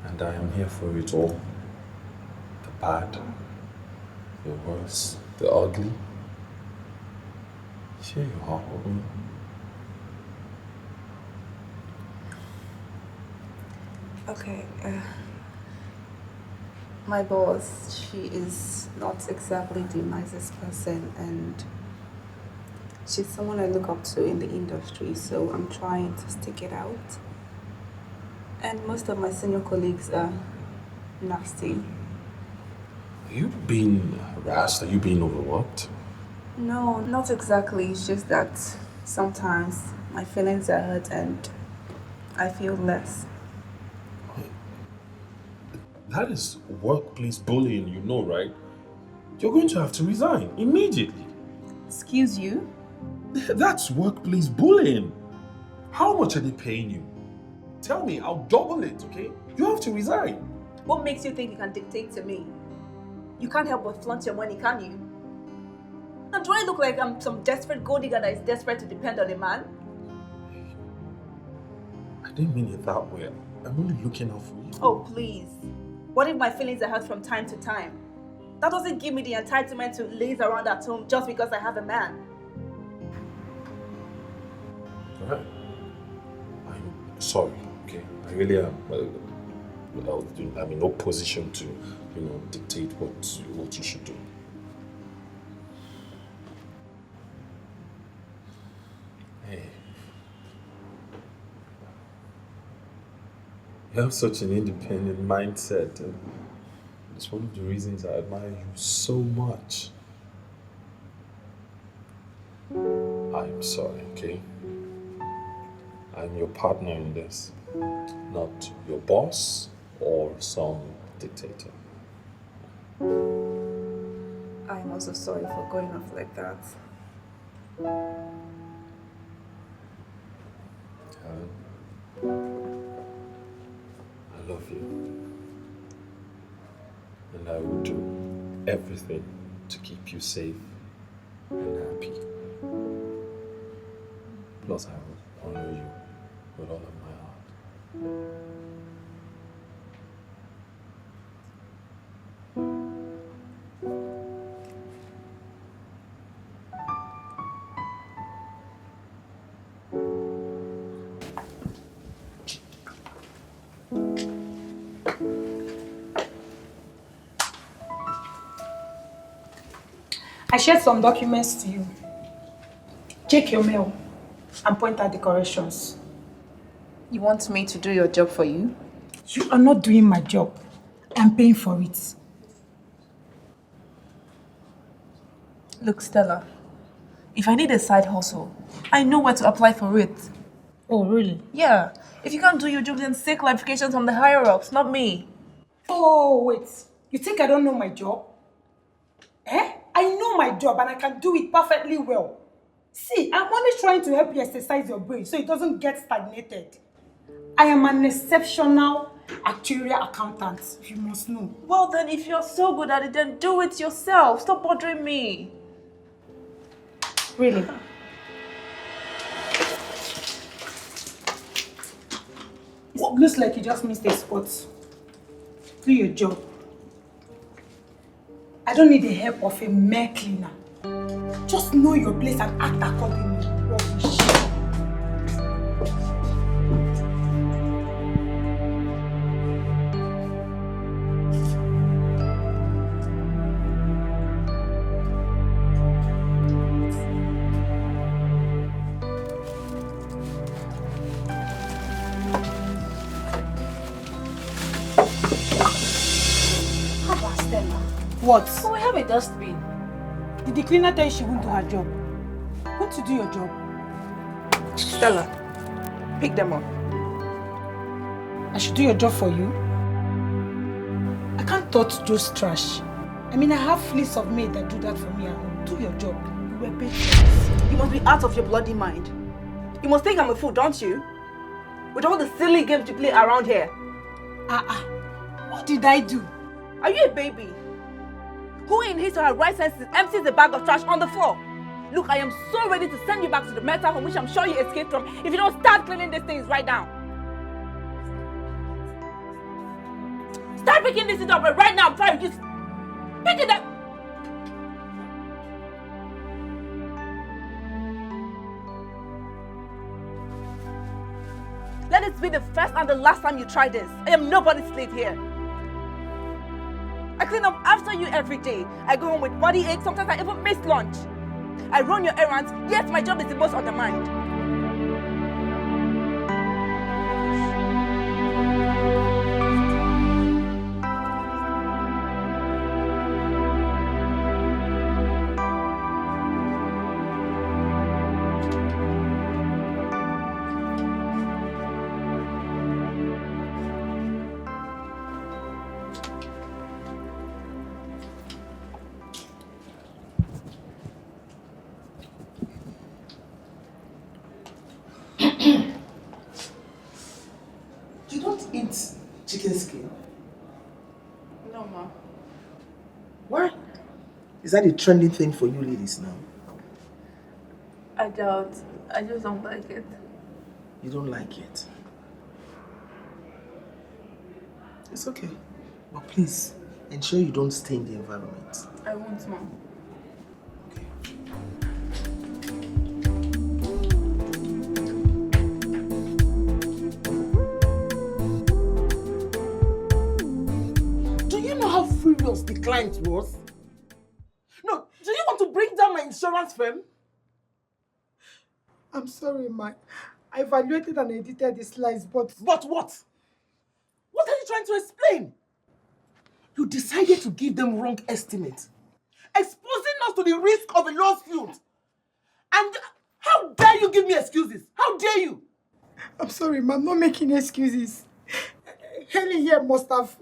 And I am here for it all. The bad, the worse, the ugly. Here you are, woman. Okay, my boss, she is not exactly the nicest person, and she's someone I look up to in the industry, so I'm trying to stick it out. And most of my senior colleagues are nasty. Are you being harassed? Are you being overworked? No, not exactly. It's just that sometimes my feelings are hurt and I feel less. That is workplace bullying, you know, right? You're going to have to resign immediately. Excuse you? That's workplace bullying. How much are they paying you? Tell me, I'll double it, okay? You have to resign. What makes you think you can dictate to me? You can't help but flaunt your money, can you? And do I look like I'm some desperate gold digger that is desperate to depend on a man? I didn't mean it that way. I'm only looking out for you. Oh, please. What if my feelings are hurt from time to time? That doesn't give me the entitlement to laze around at home just because I have a man. Alright. I'm sorry, okay? I really am. I'm in no position to, dictate what you should do. Hey. You have such an independent mindset, and it's one of the reasons I admire you so much. I'm sorry, okay? I'm your partner in this, not your boss or some dictator. I'm also sorry for going off like that. I love you. And I will do everything to keep you safe and happy. Plus, I will honor you with all of my heart. I shared some documents to you. Check your mail and point out the corrections. You want me to do your job for you? You are not doing my job. I'm paying for it. Look, Stella, if I need a side hustle, I know where to apply for it. Oh, really? Yeah. If you can't do your job, then seek clarifications from the higher-ups, not me. Oh, wait. You think I don't know my job? Eh? I know my job and I can do it perfectly well. See, I'm only trying to help you exercise your brain so it doesn't get stagnated. I am an exceptional actuarial accountant, you must know. Well then, if you're so good at it, then do it yourself. Stop bothering me. Really? It looks like you just missed a spot. Do your job. I don't need the help of a mere cleaner. Just know your place and act accordingly. Rubbish. What? Oh, we have a dustbin. Did the cleaner tell you she won't do her job? Won't you do your job? Stella, pick them up. I should do your job for you? I can't touch those trash. I mean, I have fleets of maids that do that for me at home. Do your job. You were paid for this. You must be out of your bloody mind. You must think I'm a fool, don't you? With all the silly games you play around here. What did I do? Are you a baby? Who in his or her right senses empties a bag of trash on the floor? Look, I am so ready to send you back to the mental home which I'm sure you escaped from if you don't start cleaning these things right now. Start picking this up right now. I'm trying to just pick it up. Let it be the first and the last time you try this. I am nobody's slave here. I clean up after you every day. I go home with body aches. Sometimes I even miss lunch. I run your errands, yet my job is the most on the mind. You don't eat chicken skin? No, ma. Why? Is that a trending thing for you ladies now? I doubt. I just don't like it. You don't like it? It's okay. But please, ensure you don't stain the environment. I won't, Mom. How furious the client was? No, do you want to bring down my insurance firm? I'm sorry, ma. I evaluated and edited the slides, but... But what? What are you trying to explain? You decided to give them wrong estimates, exposing us to the risk of a lawsuit. And how dare you give me excuses? How dare you? I'm sorry, ma. I'm not making excuses. Helen here must have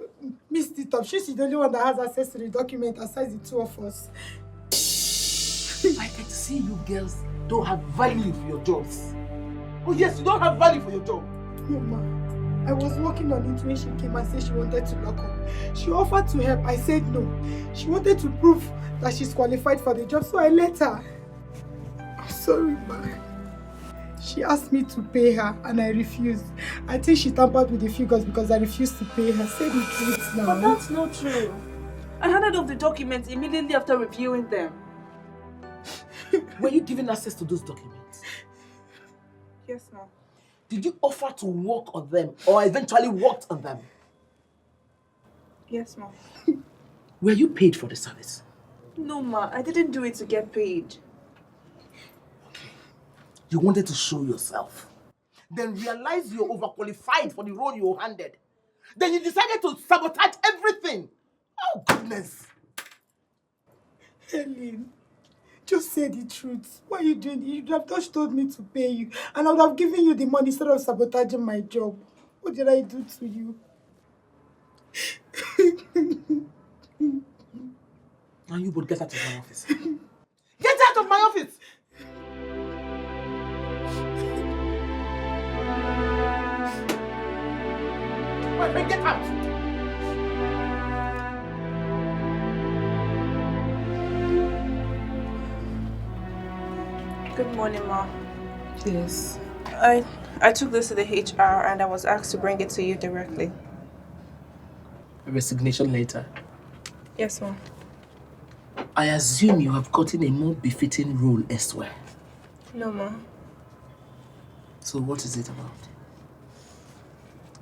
missed it up. She's the only one that has access to the document aside the two of us. I can see you girls don't have value for your jobs. Oh yes, you don't have value for your job. No, ma. I was working on it when she came and said she wanted to lock up. She offered to help. I said no. She wanted to prove that she's qualified for the job, so I let her. sorry, ma. She asked me to pay her and I refused. I think she tampered with the figures because I refused to pay her. Say the truth now. But that's not true. I handed off the documents immediately after reviewing them. Were you given access to those documents? Yes, ma'am. Did you offer to work on them or eventually worked on them? Yes, ma'am. Were you paid for the service? No, ma. I didn't do it to get paid. Okay. You wanted to show yourself. Then realized you're overqualified for the role you were handed. Then you decided to sabotage everything. Oh, goodness. Helen, just say the truth. Why are you doing it? You would have just told me to pay you and I would have given you the money instead of sabotaging my job. What did I do to you? Now you would get out of my office. Get out of my office! Wait, get out! Good morning, ma. Yes. I took this to the HR and I was asked to bring it to you directly. A resignation letter. Yes, ma'am. I assume you have gotten a more befitting role elsewhere. No, ma. So what is it about?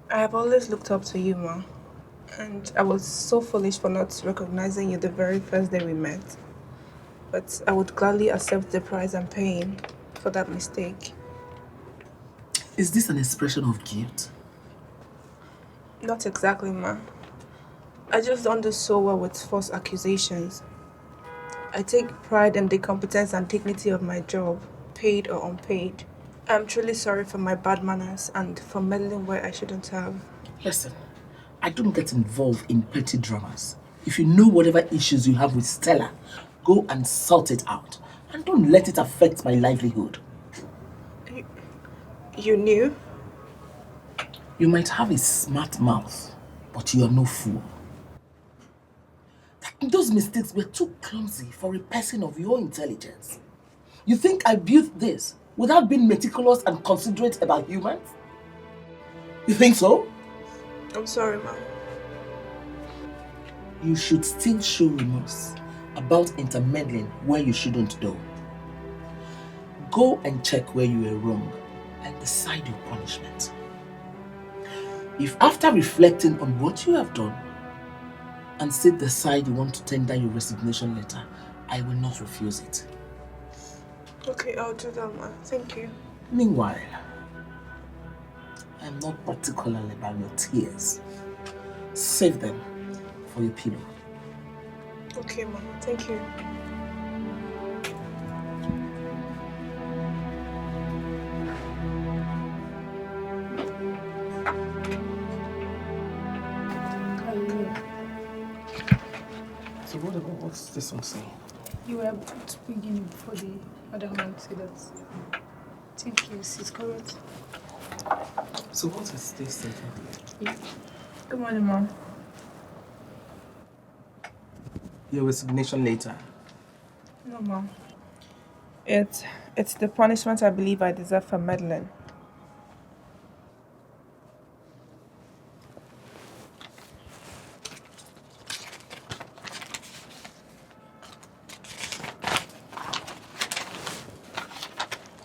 I have always looked up to you, ma. And I was so foolish for not recognizing you the very first day we met. But I would gladly accept the price I'm paying for that mistake. Is this an expression of guilt? Not exactly, ma. I just don't do so well with false accusations. I take pride in the competence and dignity of my job, paid or unpaid. I'm truly sorry for my bad manners and for meddling where I shouldn't have. Listen, I don't get involved in petty dramas. If you know whatever issues you have with Stella, go and sort it out. And don't let it affect my livelihood. You knew? You might have a smart mouth, but you are no fool. Those mistakes were too clumsy for a person of your intelligence. You think I built this without being meticulous and considerate about humans? You think so? I'm sorry, ma'am. You should still show remorse about intermeddling where you shouldn't do. Go and check where you were wrong and decide your punishment. If after reflecting on what you have done and still decide you want to tender your resignation letter, I will not refuse it. Okay, I'll do that, ma. Thank you. Meanwhile, I'm not particularly about your tears. Save them for your pillow. Okay, ma. Thank you. So what's this one saying? You were able to bring in before the other man said that. Thank you, sis, correct? So what is this thing? Good morning, ma'am. Your resignation letter. No, ma'am. It's the punishment I believe I deserve for meddling.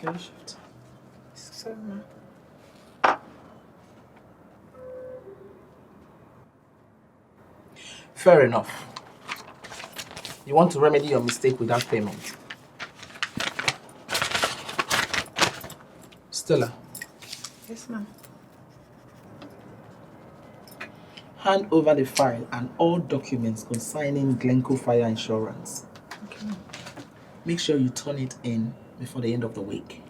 Can you shift? Sorry, ma'am. Fair enough. You want to remedy your mistake without payment. Stella, Yes, ma'am. hand over the file and all documents concerning Glencoe Fire Insurance. Okay. Make sure you turn it in before the end of the week.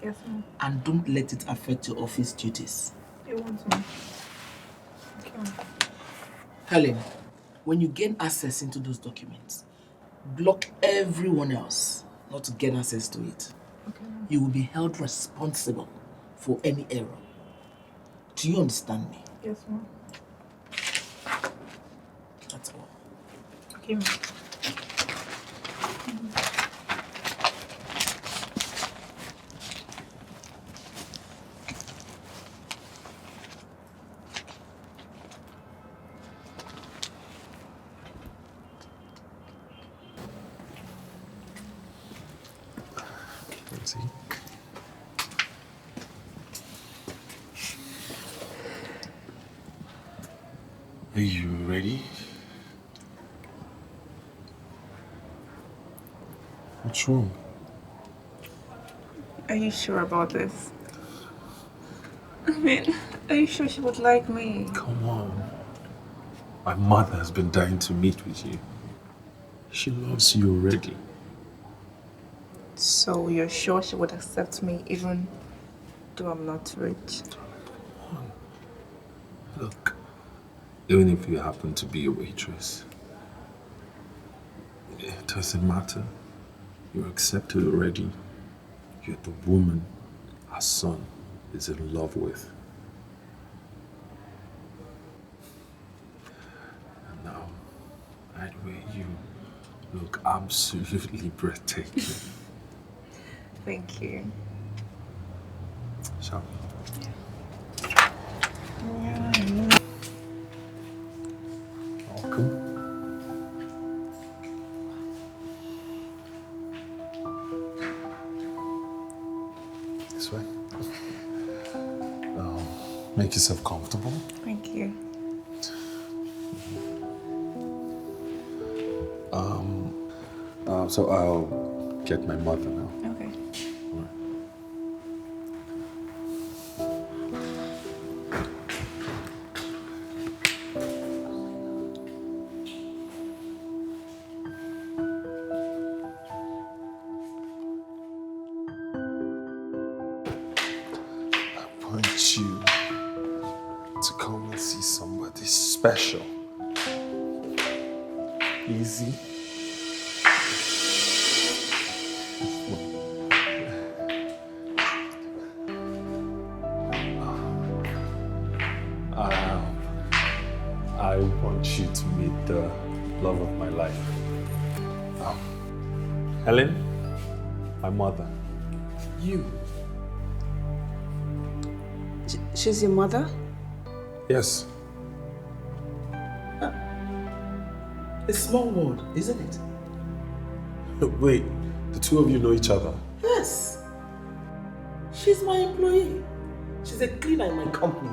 Yes, ma'am. And don't let it affect your office duties. You want to? Okay, ma'am. Helen, when you gain access into those documents, block everyone else not to gain access to it. Okay, ma'am. You will be held responsible for any error. Do you understand me? Yes, ma'am. That's all. Okay, ma'am. See? Are you ready? What's wrong? Are you sure about this? I mean, are you sure she would like me? Come on. My mother has been dying to meet with you. She loves you already. So you're sure she would accept me even though I'm not rich? Look, even if you happen to be a waitress, it doesn't matter. You're accepted already. You're the woman our son is in love with. And now, right where you look absolutely breathtaking. Thank you. Shall we? Welcome. This way. Now, make yourself comfortable. Thank you. So I'll get my mother now. Okay. I want you to come and see somebody special. Easy. I want you to meet the love of my life. Helen, my mother. You. She's your mother? Yes. A small world, isn't it? Wait, the two of you know each other? Yes. She's my employee. She's a cleaner in my company.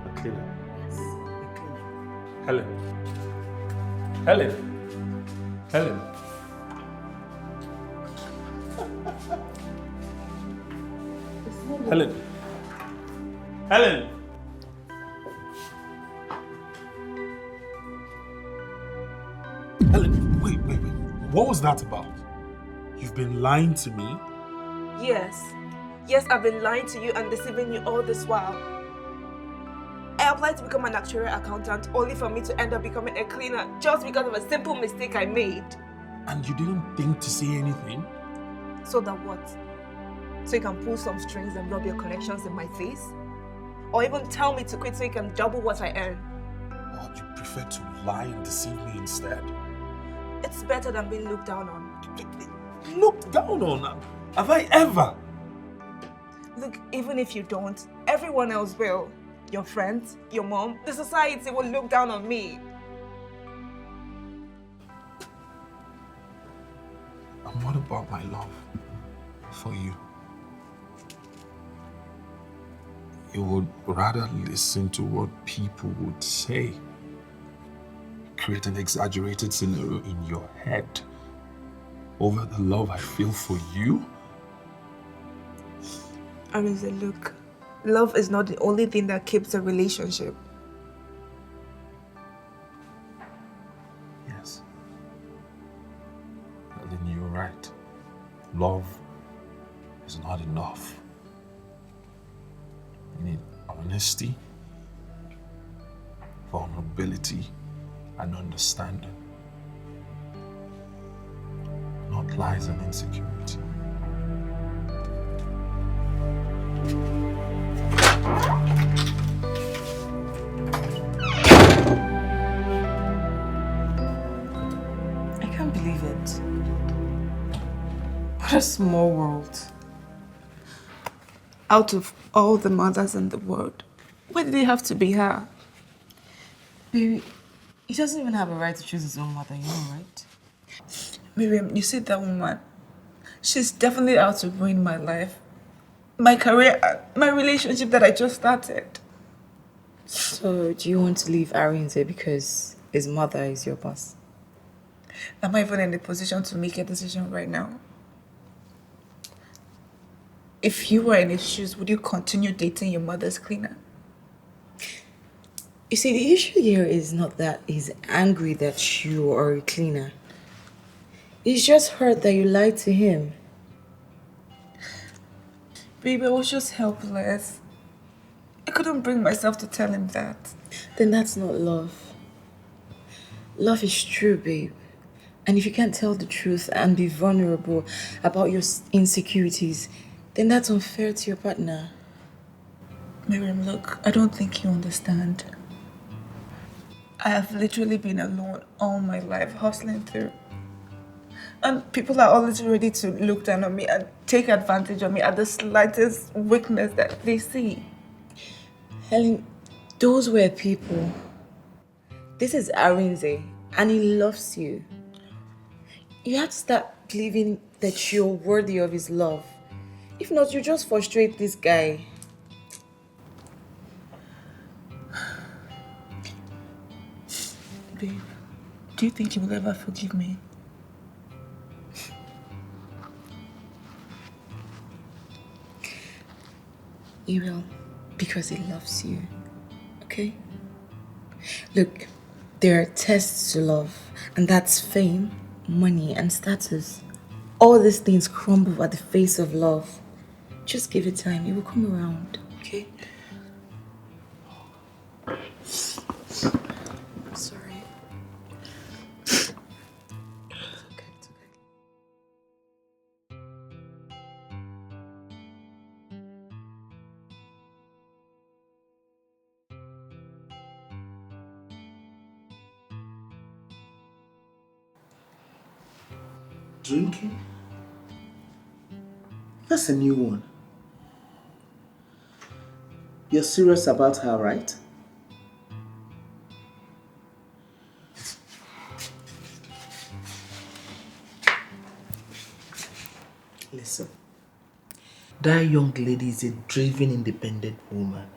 A cleaner? Yes, a cleaner. Helen. Helen. Helen. Helen. Helen. Helen, wait. What was that about? You've been lying to me? Yes. Yes, I've been lying to you and deceiving you all this while. I applied to become an actuarial accountant only for me to end up becoming a cleaner just because of a simple mistake I made. And you didn't think to say anything? So that what? So you can pull some strings and rub your connections in my face? Or even tell me to quit so you can double what I earn? Or you prefer to lie and deceive me instead? It's better than being looked down on. Looked down on? Have I ever? Look, even if you don't, everyone else will. Your friends, your mom, the society will look down on me. And what about my love for you? You would rather listen to what people would say, create an exaggerated scenario in your head over the love I feel for you? Arinze, look, love is not the only thing that keeps a relationship. Yes. Well, then you're right. Love is not enough. You need honesty, vulnerability, and understanding. Not lies and insecurity. I can't believe it. What a small world. Out of all the mothers in the world, why did it have to be her? Baby, he doesn't even have a right to choose his own mother, you know, right? Miriam, you see that woman? She's definitely out to ruin my life, my career, my relationship that I just started. So, do you want to leave 𝗪𝗓𝗍 because his mother is your boss? I'm not even in the position to make a decision right now. If you were in his shoes, would you continue dating your mother's cleaner? You see, the issue here is not that he's angry that you are a cleaner. He's just hurt that you lied to him. Babe, I was just helpless. I couldn't bring myself to tell him that. Then that's not love. Love is true, babe. And if you can't tell the truth and be vulnerable about your insecurities, then that's unfair to your partner. Miriam, look, I don't think you understand. I have literally been alone all my life, hustling through. And people are always ready to look down on me and take advantage of me at the slightest weakness that they see. Helen, those were people. This is 𝗪𝗓𝗍, and he loves you. You have to start believing that you're worthy of his love. If not, you just frustrate this guy. Babe, do you think he will ever forgive me? He will, because he loves you. Okay? Look, there are tests to love, and that's fame, money, and status. All these things crumble at the face of love. Just give it time, it will come around, okay? I'm sorry. It's okay, it's okay. Drinking? That's a new one. You're serious about her, right? Listen, that young lady is a driven, independent woman.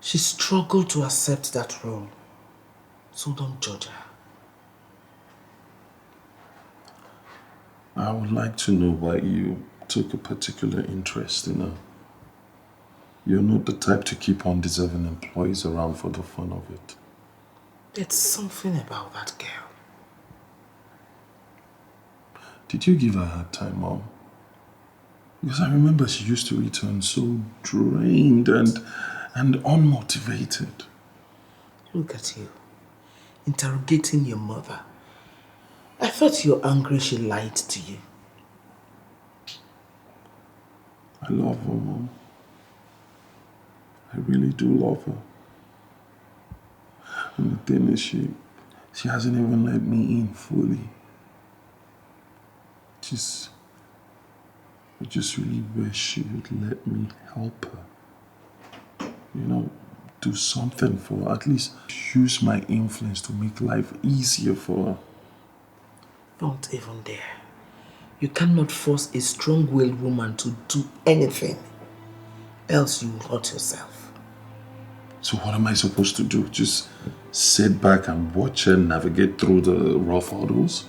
She struggled to accept that role, so don't judge her. I would like to know why you took a particular interest in her. You're not the type to keep undeserving employees around for the fun of it. There's something about that girl. Did you give her a hard time, Mom? Because I remember she used to return so drained and unmotivated. Look at you, interrogating your mother. I thought you were angry she lied to you. I love her, Mom. I really do love her. And the thing is, she hasn't even let me in fully. I just really wish she would let me help her. You know, do something for her. At least use my influence to make life easier for her. Don't even dare. You cannot force a strong-willed woman to do anything. Else you will hurt yourself. So what am I supposed to do? Just sit back and watch her navigate through the rough hurdles?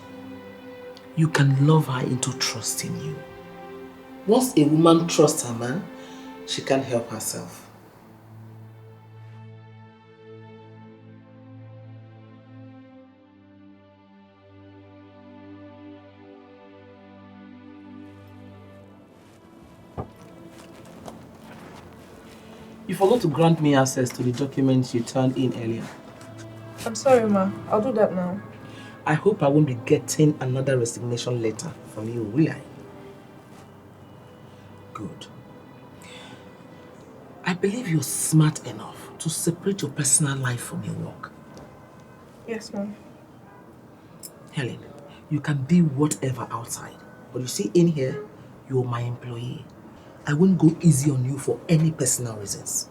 You can love her into trusting you. Once a woman trusts her man, she can help herself. You forgot to grant me access to the documents you turned in earlier. I'm sorry, Ma. I'll do that now. I hope I won't be getting another resignation letter from you, will I? Good. I believe you're smart enough to separate your personal life from your work. Yes, Mom. Helen, you can be whatever outside, but you see, in here, you're my employee. I won't go easy on you for any personal reasons.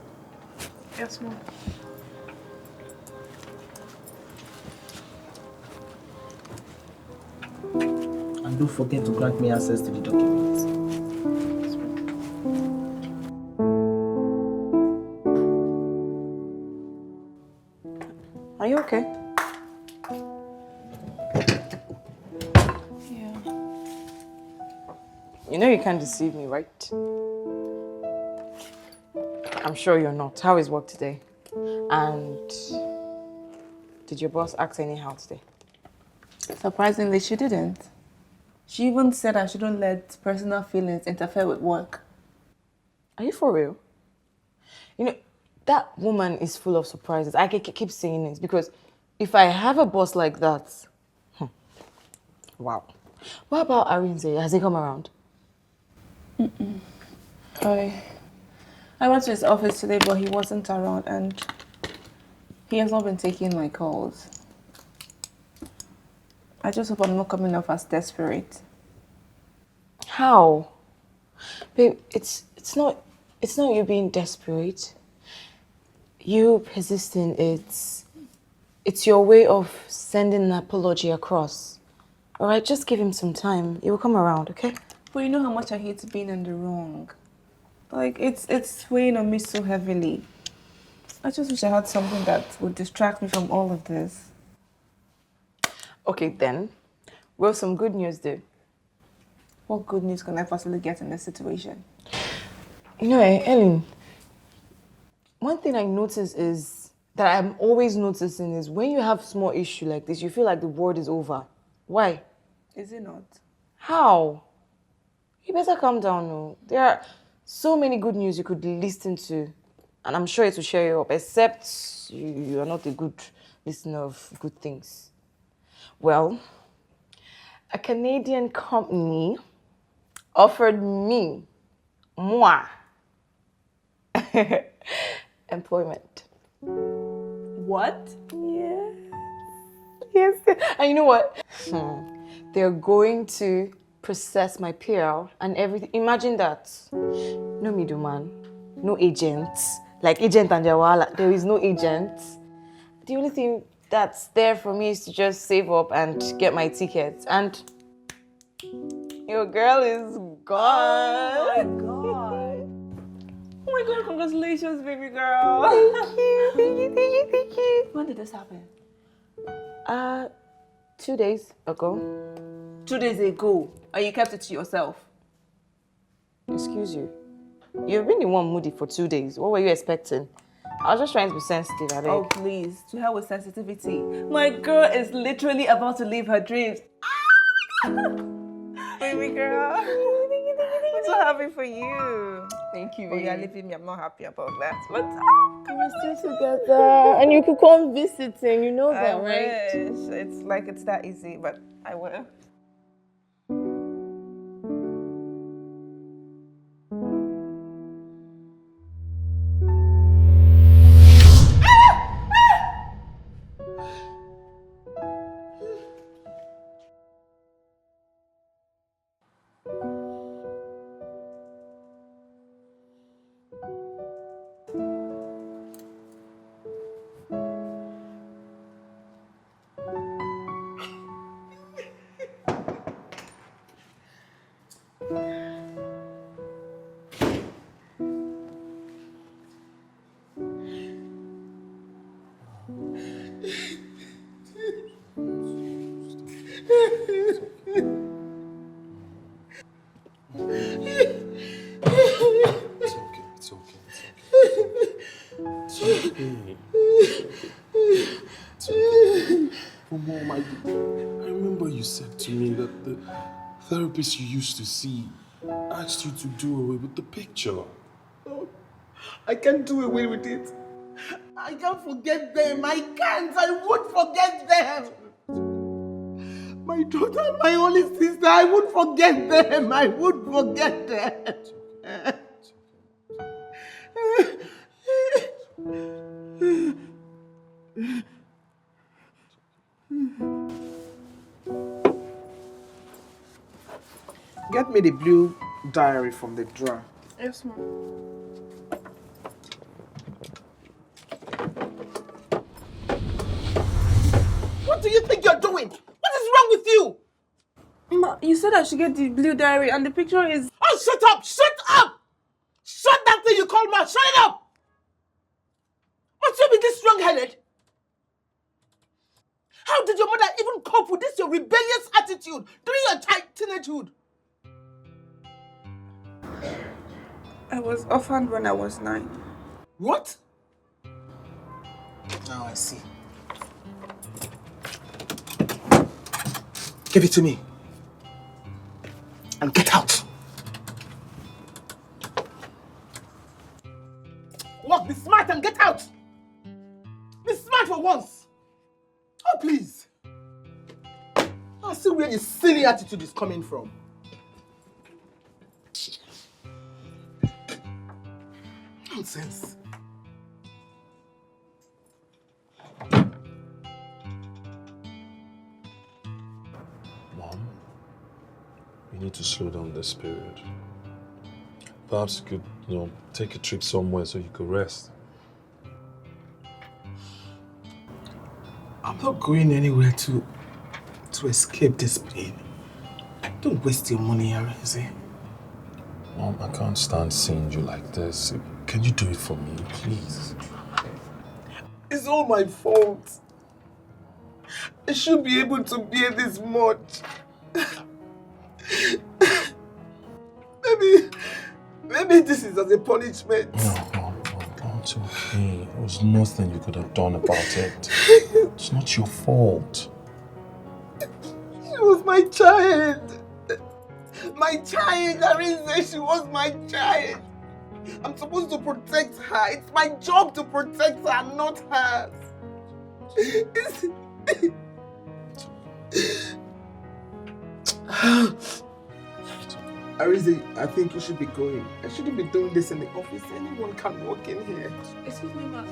Yes, Mom. And do forget to grant me access to the documents. Are you okay? Yeah. You know you can't deceive me, right? I'm sure you're not. How is work today? And did your boss act anyhow today? Surprisingly, she didn't. She even said I shouldn't let personal feelings interfere with work. Are you for real? You know, that woman is full of surprises. I keep saying this because if I have a boss like that, wow. What about Arinze? Has he come around? I went to his office today, but he wasn't around, and he has not been taking my calls. I just hope I'm not coming off as desperate. How? Babe, it's not you being desperate. You persisting, it's your way of sending an apology across. Alright, just give him some time. He will come around, okay? But you know how much I hate being in the wrong. Like, it's weighing on me so heavily. I just wish I had something that would distract me from all of this. Okay, then. Well, some good news there. What good news can I possibly get in this situation? You know, Ellen, one thing I notice is that I'm always noticing is when you have small issue like this, you feel like the world is over. Why? Is it not? How? You better calm down, no. There are so many good news you could listen to, and I'm sure it will cheer you up, except you are not a good listener of good things. Well, a Canadian company offered me, employment. What? Yes. And you know what? They're going to process my PR and everything. Imagine that. No middleman, no agents. Like agent and Jawala, there is no agent. The only thing that's there for me is to just save up and get my tickets. And your girl is gone. Oh my god. Oh my god, congratulations, baby girl. Thank you. When did this happen? 2 days ago. 2 days ago. And you kept it to yourself? Excuse you. You've been the one moody for 2 days. What were you expecting? I was just trying to be sensitive, I beg. Oh, please. To hell with sensitivity. My girl is literally about to live her dreams. Baby girl. I'm so happy for you. Thank you, But baby. you're leaving me. I'm not happy about that. But We're still together. And you could come visiting, you know I that, right? wish. It's like it's that easy, but I will. Mom, I remember you said to me that the therapist you used to see asked you to do away with the picture. Oh, I can't do away with it. I can't forget them. I can't. I won't forget them. My daughter and my only sister, I won't forget them. I won't forget them. Get me the blue diary from the drawer. Yes, ma'am. What do you think you're doing? What is wrong with you? Ma, You said I should get the blue diary and the picture is... Oh, shut up! Shut up! Shut that thing you call mouth! Shut it up! Must you be this strong-headed? How did your mother even cope with this, your rebellious attitude during your teenagehood? I was orphaned when I was 9. What? Now I see. Give it to me. And get out. Walk, be smart and get out. Be smart for once. Oh, please. I see where your silly attitude is coming from. Nonsense. Mom, you need to slow down this period. Perhaps you could, take a trip somewhere so you could rest. I'm not going anywhere to escape this pain. Don't waste your money, Arinze. Mom, I can't stand seeing you like this. Can you do it for me, please? It's all my fault. I should be able to bear this much. Maybe this is as a punishment. No, it's okay. There was nothing you could have done about it. It's not your fault. She was my child. My child, Arinze, she was my child. I'm supposed to protect her. It's my job to protect her, not hers. Arinze, I think you should be going. I shouldn't be doing this in the office. Anyone can walk in here. Excuse me, ma.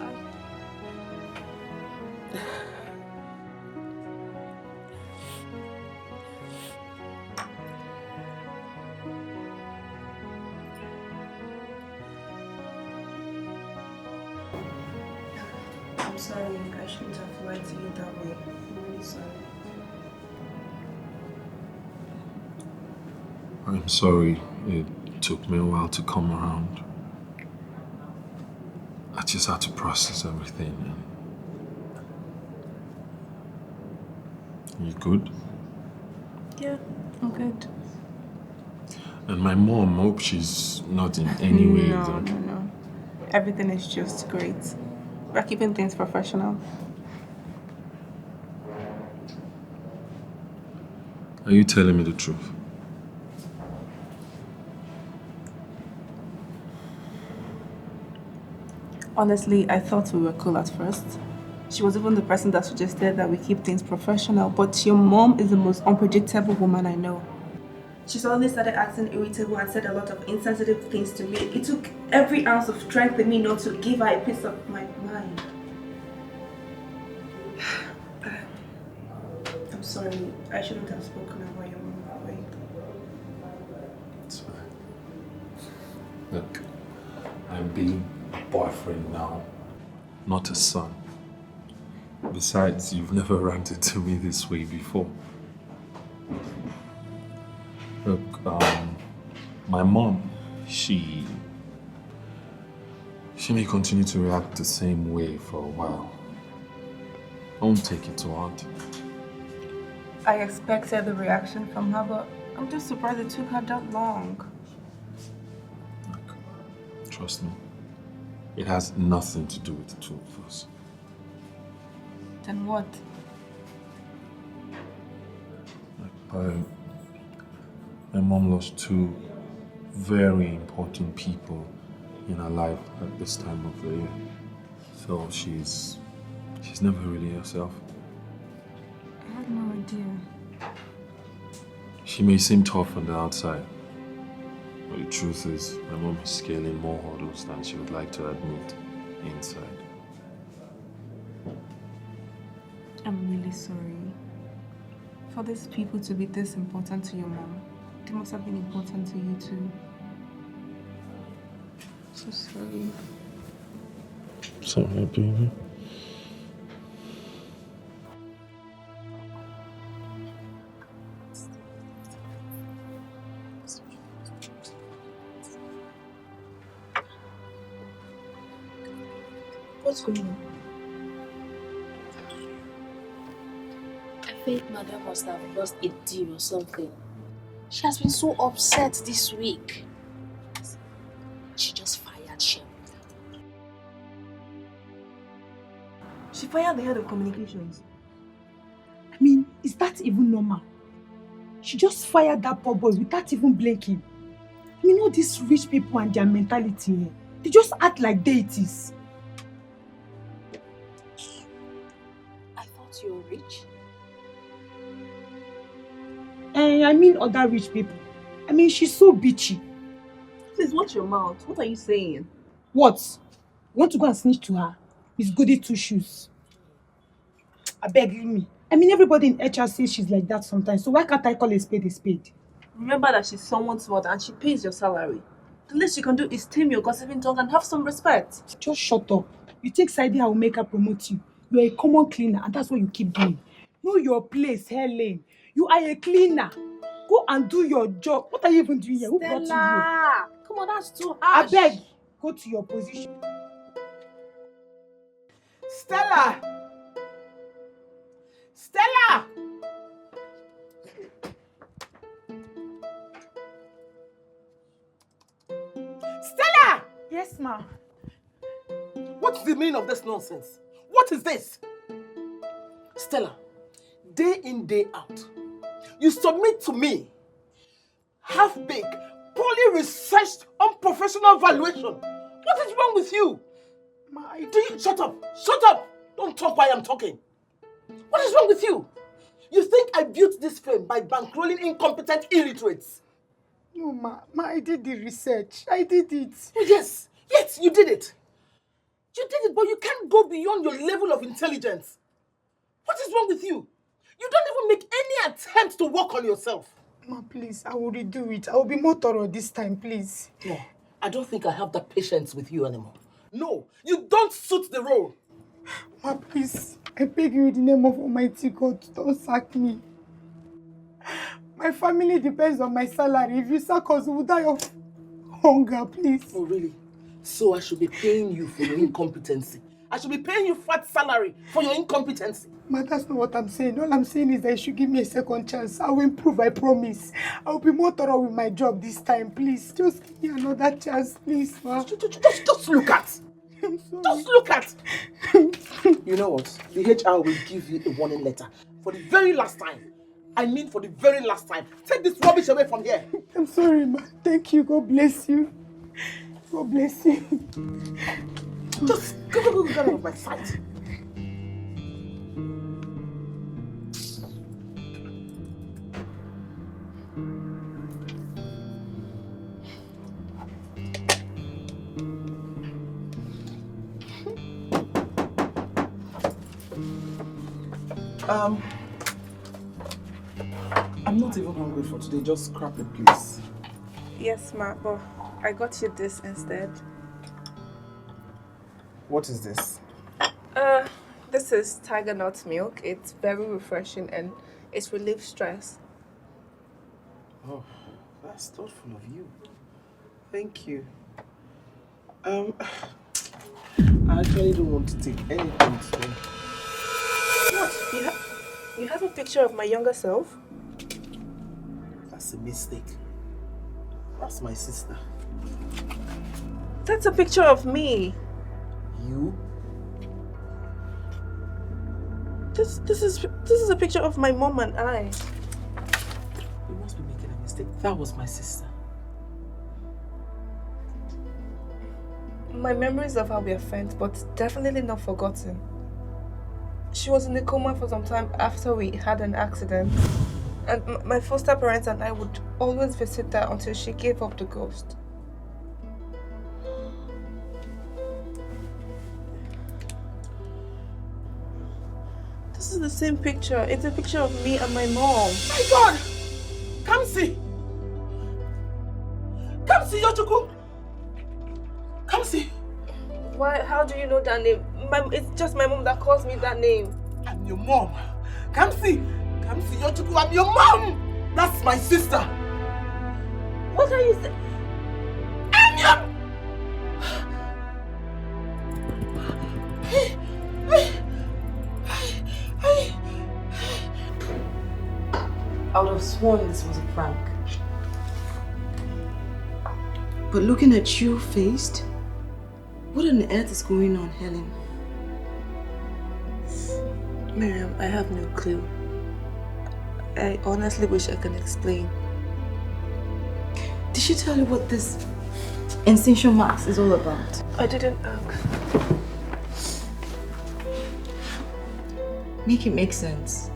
I'm sorry, I shouldn't have lied to you that way. I'm really sorry. I'm sorry it took me a while to come around. I just had to process everything. You good? Yeah, I'm good. And my mom, hope she's not in any way... No. Everything is just great. We're keeping things professional. Are you telling me the truth? Honestly, I thought we were cool at first. She was even the person that suggested that we keep things professional, but your mom is the most unpredictable woman I know. She suddenly started acting irritable and said a lot of insensitive things to me. It took every ounce of strength in me not to give her a piece of my mind. I'm sorry, I shouldn't have spoken about your mom that way. It's fine. Look, I'm being a boyfriend now, not a son. Besides, you've never ranted to me this way before. Look, my mom, she may continue to react the same way for a while. Don't take it to heart. I expected the reaction from her, but I'm just surprised it took her that long. Look, trust me, it has nothing to do with the two of us. Then what? My mom lost two very important people in her life at this time of the year. So she's never really herself. I had no idea. She may seem tough on the outside, but the truth is, my mom is scaling more hurdles than she would like to admit inside. I'm really sorry. For these people to be this important to your mom, they must have been important to you too. So sorry. Sorry, baby. What's going on? I think Madam must have lost a deal or something. She has been so upset this week. She just fired Shem. She fired the head of communications. I mean, is that even normal? She just fired that poor boy without even blinking. I mean, all these rich people and their mentality, they just act like deities. I thought you were rich. I mean other rich people. I mean, she's so bitchy. Please watch your mouth. What are you saying? What? You want to go and snitch to her? It's goody two shoes. I beg, leave me. I mean, everybody in HR says she's like that sometimes, so why can't I call a spade a spade? Remember that she's someone's mother and she pays your salary. The least you can do is tame your gossiping tongue and have some respect. Just shut up. You think Saidi will make her promote you? You're a common cleaner and that's what you keep doing. Know your place, Helen. You are a cleaner. Go and do your job. What are you even doing here? Who brought you here? Come on, that's too harsh. I beg. Go to your position. Stella! Stella! Stella! Yes, ma. What's the meaning of this nonsense? What is this? Stella, day in, day out, you submit to me half-baked, poorly researched, unprofessional valuation. What is wrong with you? Shut up! Shut up! Don't talk while I'm talking. What is wrong with you? You think I built this firm by bankrolling incompetent illiterates? No, ma, I did the research. I did it. Oh, yes, you did it. You did it, but you can't go beyond your level of intelligence. What is wrong with you? You don't even make any attempt to work on yourself. Ma, please, I will redo it. I will be more thorough this time, please. No, I don't think I have the patience with you anymore. No, you don't suit the role. Ma, please, I beg you in the name of Almighty God, don't sack me. My family depends on my salary. If you sack us, we'll die of hunger, please. Oh, really? So I should be paying you for your incompetency. I should be paying you fat salary for your incompetency. Ma, that's not what I'm saying. All I'm saying is that you should give me a second chance. I will improve, I promise. I will be more thorough with my job this time, please. Just give me another chance, please, ma. Just look at. I'm sorry. Just look at. You know what? The HR will give you a warning letter for the very last time. I mean for the very last time. Take this rubbish away from here. I'm sorry, ma. Thank you. God bless you. God bless you. Just go get out of my sight. I'm not even hungry for today. Just scrap it, please. Yes, ma, but I got you this instead. What is this? This is tiger nut milk. It's very refreshing and it relieves stress. Oh, that's thoughtful of you. Thank you. I actually don't want to take anything today. What? You have a picture of my younger self? That's a mistake. That's my sister. That's a picture of me. You? This is a picture of my mom and I. You must be making a mistake. That was my sister. My memories of her were faint, but definitely not forgotten. She was in a coma for some time after we had an accident. And my foster parents and I would always visit her until she gave up the ghost. This is the same picture. It's a picture of me and my mom. My God! Come see! Come see, Yotuku! Come see! Why? How do you know that name? It's just my mom that calls me that name. I'm your mom. Come see! Come see, Yotuku, I'm your mom! That's my sister! What are you saying? I'm your... I would have sworn this was a prank. But looking at you faced, what on earth is going on, Helen? Miriam, I have no clue. I honestly wish I could explain. Did she tell you what this incision marks is all about? I didn't ask. Make it make sense.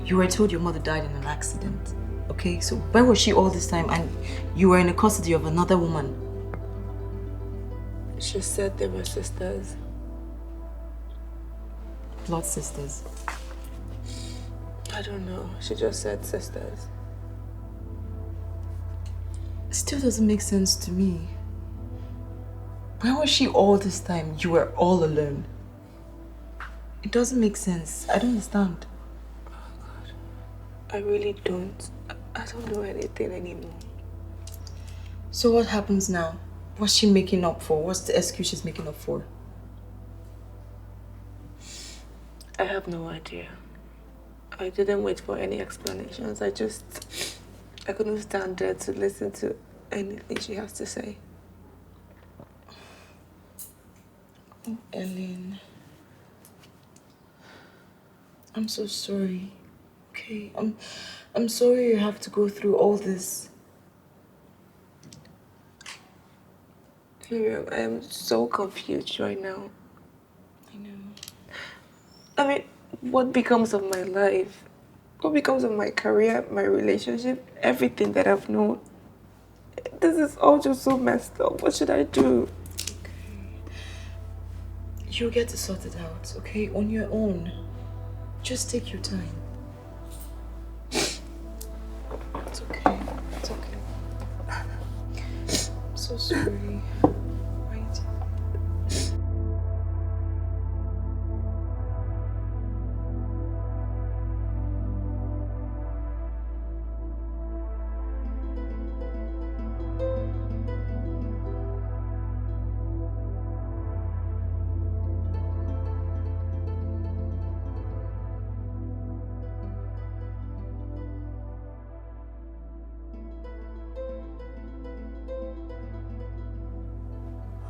You were told your mother died in an accident. Okay, so where was she all this time and you were in the custody of another woman? She said they were sisters. Blood sisters. I don't know. She just said sisters. It still doesn't make sense to me. Where was she all this time? You were all alone. It doesn't make sense. I don't understand. Oh God. I really don't. I don't know anything anymore. So what happens now? What's she making up for? What's the excuse she's making up for? I have no idea. I didn't wait for any explanations. I couldn't stand there to listen to anything she has to say. Oh, Ellen. I'm so sorry. Okay, I'm sorry you have to go through all this. Miriam, I am so confused right now. I know. I mean, what becomes of my life? What becomes of my career, my relationship, everything that I've known? This is all just so messed up. What should I do? Okay. You'll get to sort it out, okay? On your own. Just take your time. It's okay. It's okay. I'm so sorry. Right?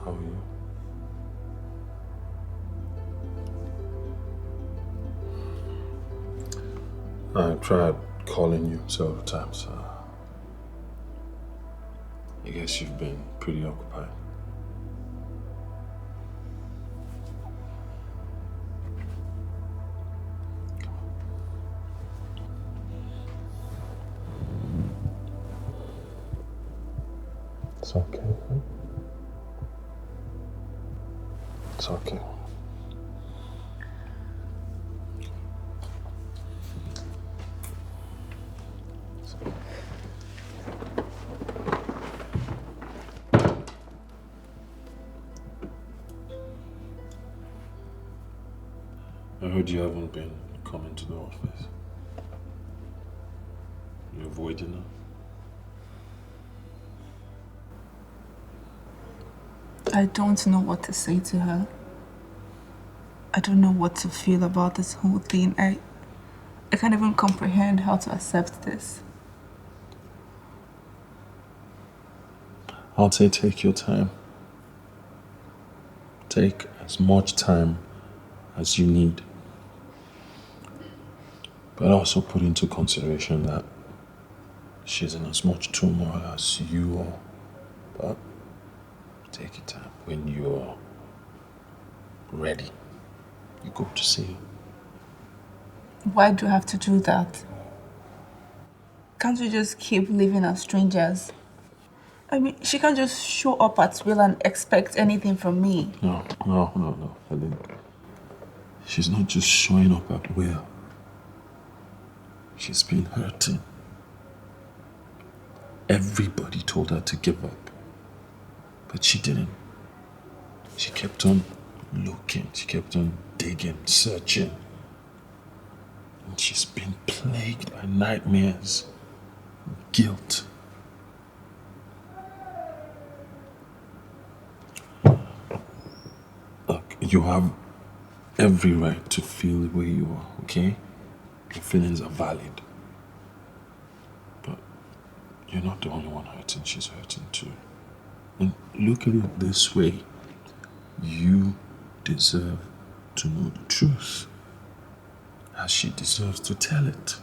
How are you? I tried calling you several times. I guess you've been pretty occupied. It's okay. It's okay. I heard you haven't been coming to the office. You're avoiding her. I don't know what to say to her. I don't know what to feel about this whole thing. I can't even comprehend how to accept this. I'll say take your time. Take as much time as you need. But also put into consideration that she's in as much turmoil as you are. But take your time. When you're ready, you go to see her. Why do I have to do that? Can't we just keep living as strangers? I mean, she can't just show up at will and expect anything from me. No, Helen. She's not just showing up at will. She's been hurting. Everybody told her to give up, but she didn't. She kept on looking, she kept on digging, searching. And she's been plagued by nightmares, guilt. Look, you have every right to feel the way you are, okay? Your feelings are valid. You're not the only one hurting, she's hurting too. And look at it this way. You deserve to know the truth, as she deserves to tell it.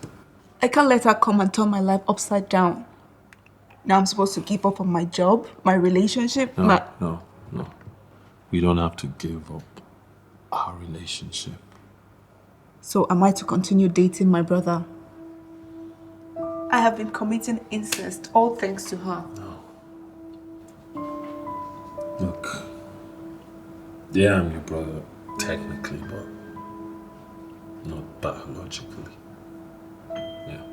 I can't let her come and turn my life upside down. Now I'm supposed to give up on my job, my relationship, No. We don't have to give up our relationship. So am I to continue dating my brother? I have been committing incest, all thanks to her. Look, yeah, I'm your brother, technically, but not biologically. Yeah.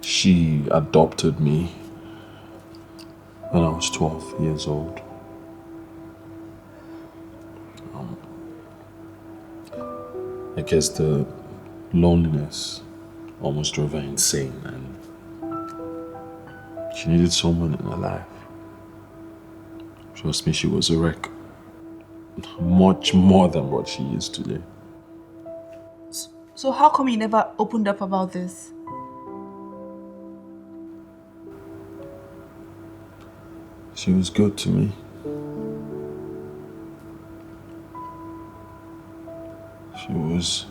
She adopted me when I was 12 years old. I guess the loneliness almost drove her insane, and she needed someone in her life. Trust me, she was a wreck. Much more than what she is today. So how come you never opened up about this? She was good to me. She was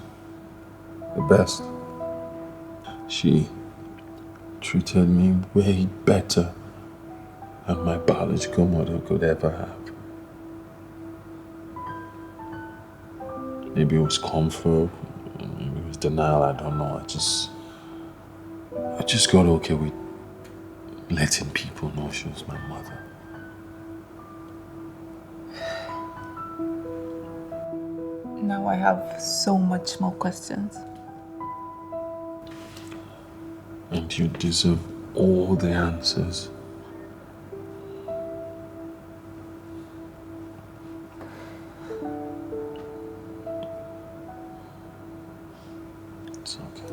the best. She treated me way better than my biological mother could ever have. Maybe it was comfort, maybe it was denial, I don't know. I just got okay with letting people know she was my mother. Now I have so much more questions. And you deserve all the answers. It's okay.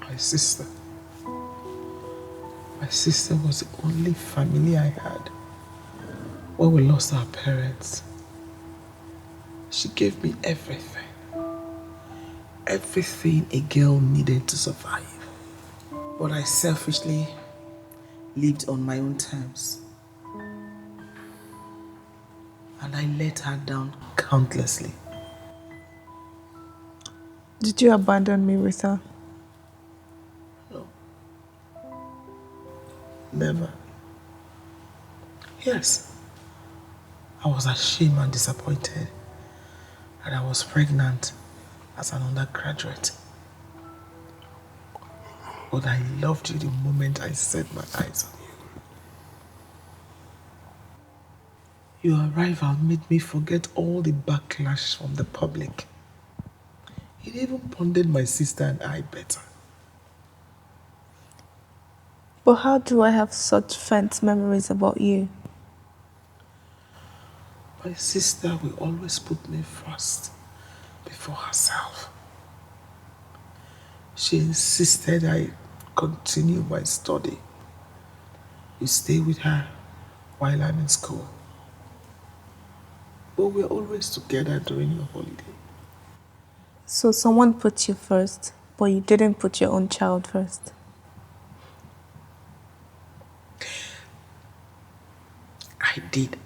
My sister. My sister was the only family I had when we lost our parents. She gave me everything. Everything a girl needed to survive. But I selfishly lived on my own terms. And I let her down countlessly. Did you abandon me with her? No. Never. Yes. I was ashamed and disappointed that I was pregnant as an undergraduate. But I loved you the moment I set my eyes on you. Your arrival made me forget all the backlash from the public. It even bonded my sister and I better. But how do I have such faint memories about you? My sister will always put me first, before herself. She insisted I continue my study. You stay with her while I'm in school. But we're always together during your holiday. So someone put you first, but you didn't put your own child first. I did.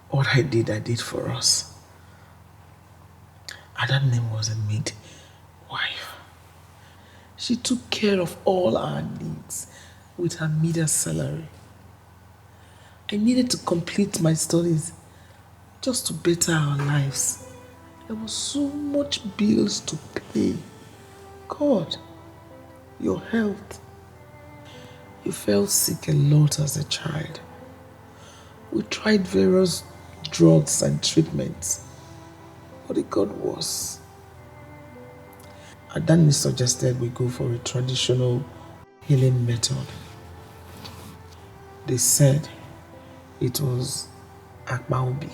What I did for us. And that name was a midwife. She took care of all our needs with her meager salary. I needed to complete my studies just to better our lives. There was so much bills to pay. God, your health. You fell sick a lot as a child. We tried various drugs and treatments, but it got worse. Adani suggested we go for a traditional healing method. They said it was 𝗪𝗪𝗡𝗧𝗪.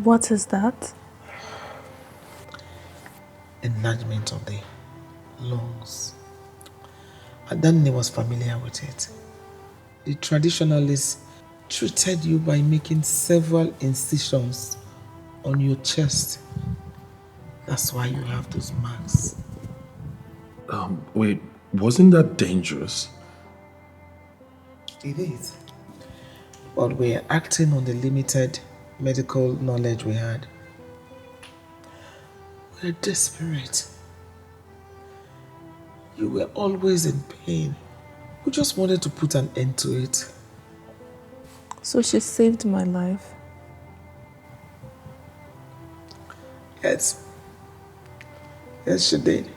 What is that? Enlargement of the lungs. Adani was familiar with it. The traditionalists treated you by making several incisions on your chest. That's why you have those marks. Wait, wasn't that dangerous? It is. But we're acting on the limited medical knowledge we had. We're desperate. You were always in pain. We just wanted to put an end to it. So she saved my life. Yes. Yes, she did.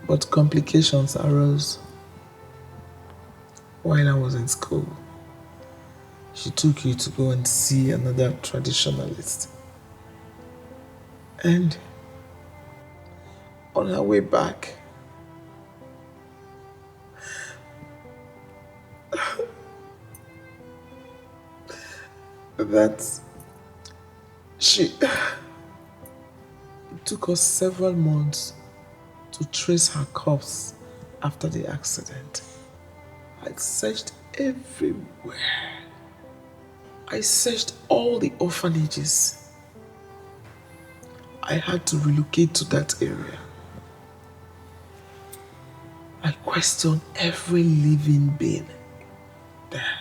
But complications arose while I was in school. She took you to go and see another traditionalist. And on her way back, it took us several months to trace her corpse after the accident. I searched everywhere. I searched all the orphanages. I had to relocate to that area. I questioned every living being there.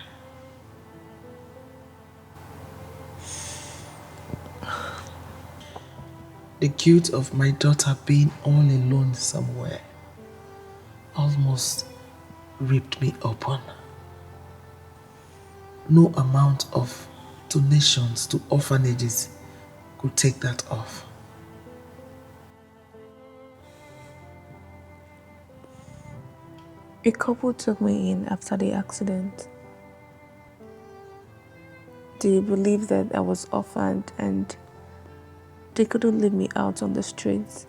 The guilt of my daughter being all alone somewhere almost ripped me open. No amount of donations to orphanages could take that off. A couple took me in after the accident. They believed that I was orphaned and they couldn't leave me out on the streets.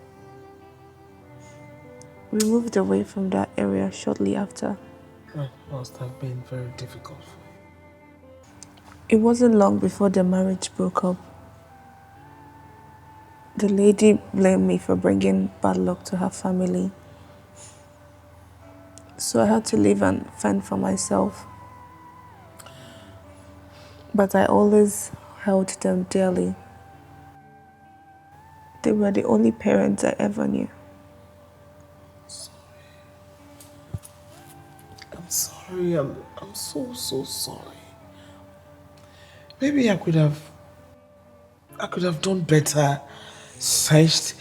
We moved away from that area shortly after. That must have been very difficult for you. It wasn't long before the marriage broke up. The lady blamed me for bringing bad luck to her family. So I had to leave and fend for myself. But I always held them dearly. They were the only parents I ever knew. I'm sorry. I'm so sorry. Maybe I could have done better. Searched.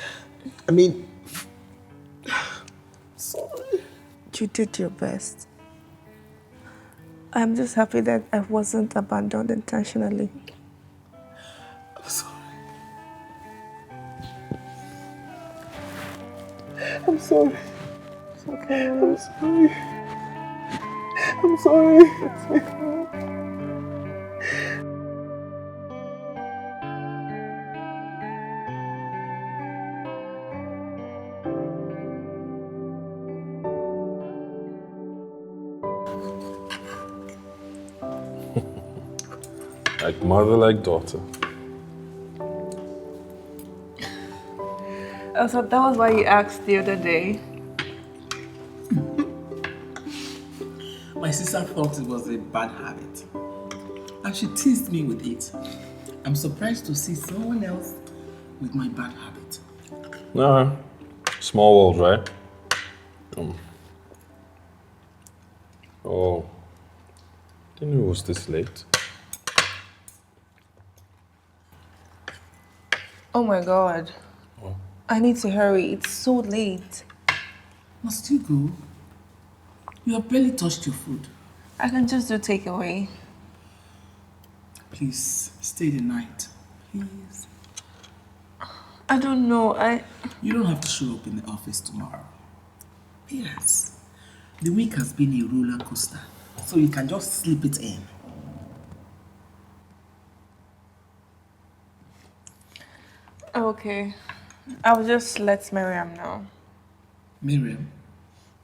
Sorry. You did your best. I'm just happy that I wasn't abandoned intentionally. I'm sorry. I'm sorry. It's okay. I'm sorry. I'm sorry. It's okay. Like mother, like daughter. Oh, so that was why you asked the other day. My sister thought it was a bad habit, and she teased me with it. I'm surprised to see someone else with my bad habit. No, small world, right? Oh, didn't know it was this late. Oh my God. Oh. I need to hurry. It's so late. Must you go? You have barely touched your food. I can just do takeaway. Please, stay the night. Please. I don't know. You don't have to show up in the office tomorrow. Yes. The week has been a roller coaster, so you can just slip it in. Okay. I'll just let Miriam know. Miriam?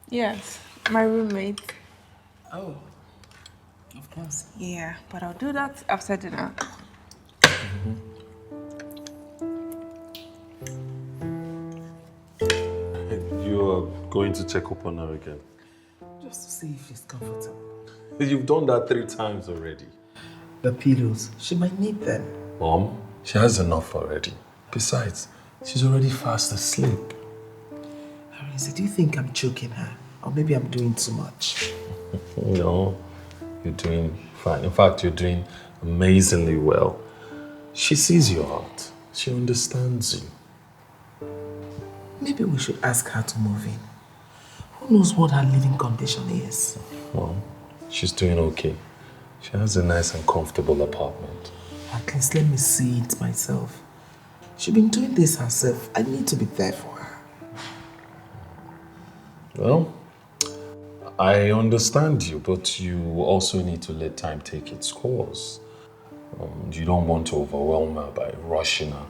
Yes, my roommate. Oh, of course. Yeah, but I'll do that after dinner. You're going to check up on her again? Just to see if she's comfortable. You've done that 3 times already. The pillows, she might need them. Mom, she has enough already. Besides, she's already fast asleep. Arisa, do you think I'm choking her? Or maybe I'm doing too much? No, you're doing fine. In fact, you're doing amazingly well. She sees your heart. She understands you. Maybe we should ask her to move in. Who knows what her living condition is? Well, she's doing okay. She has a nice and comfortable apartment. At least let me see it myself. She's been doing this herself. I need to be there for her. Well, I understand you, but you also need to let time take its course. You don't want to overwhelm her by rushing her.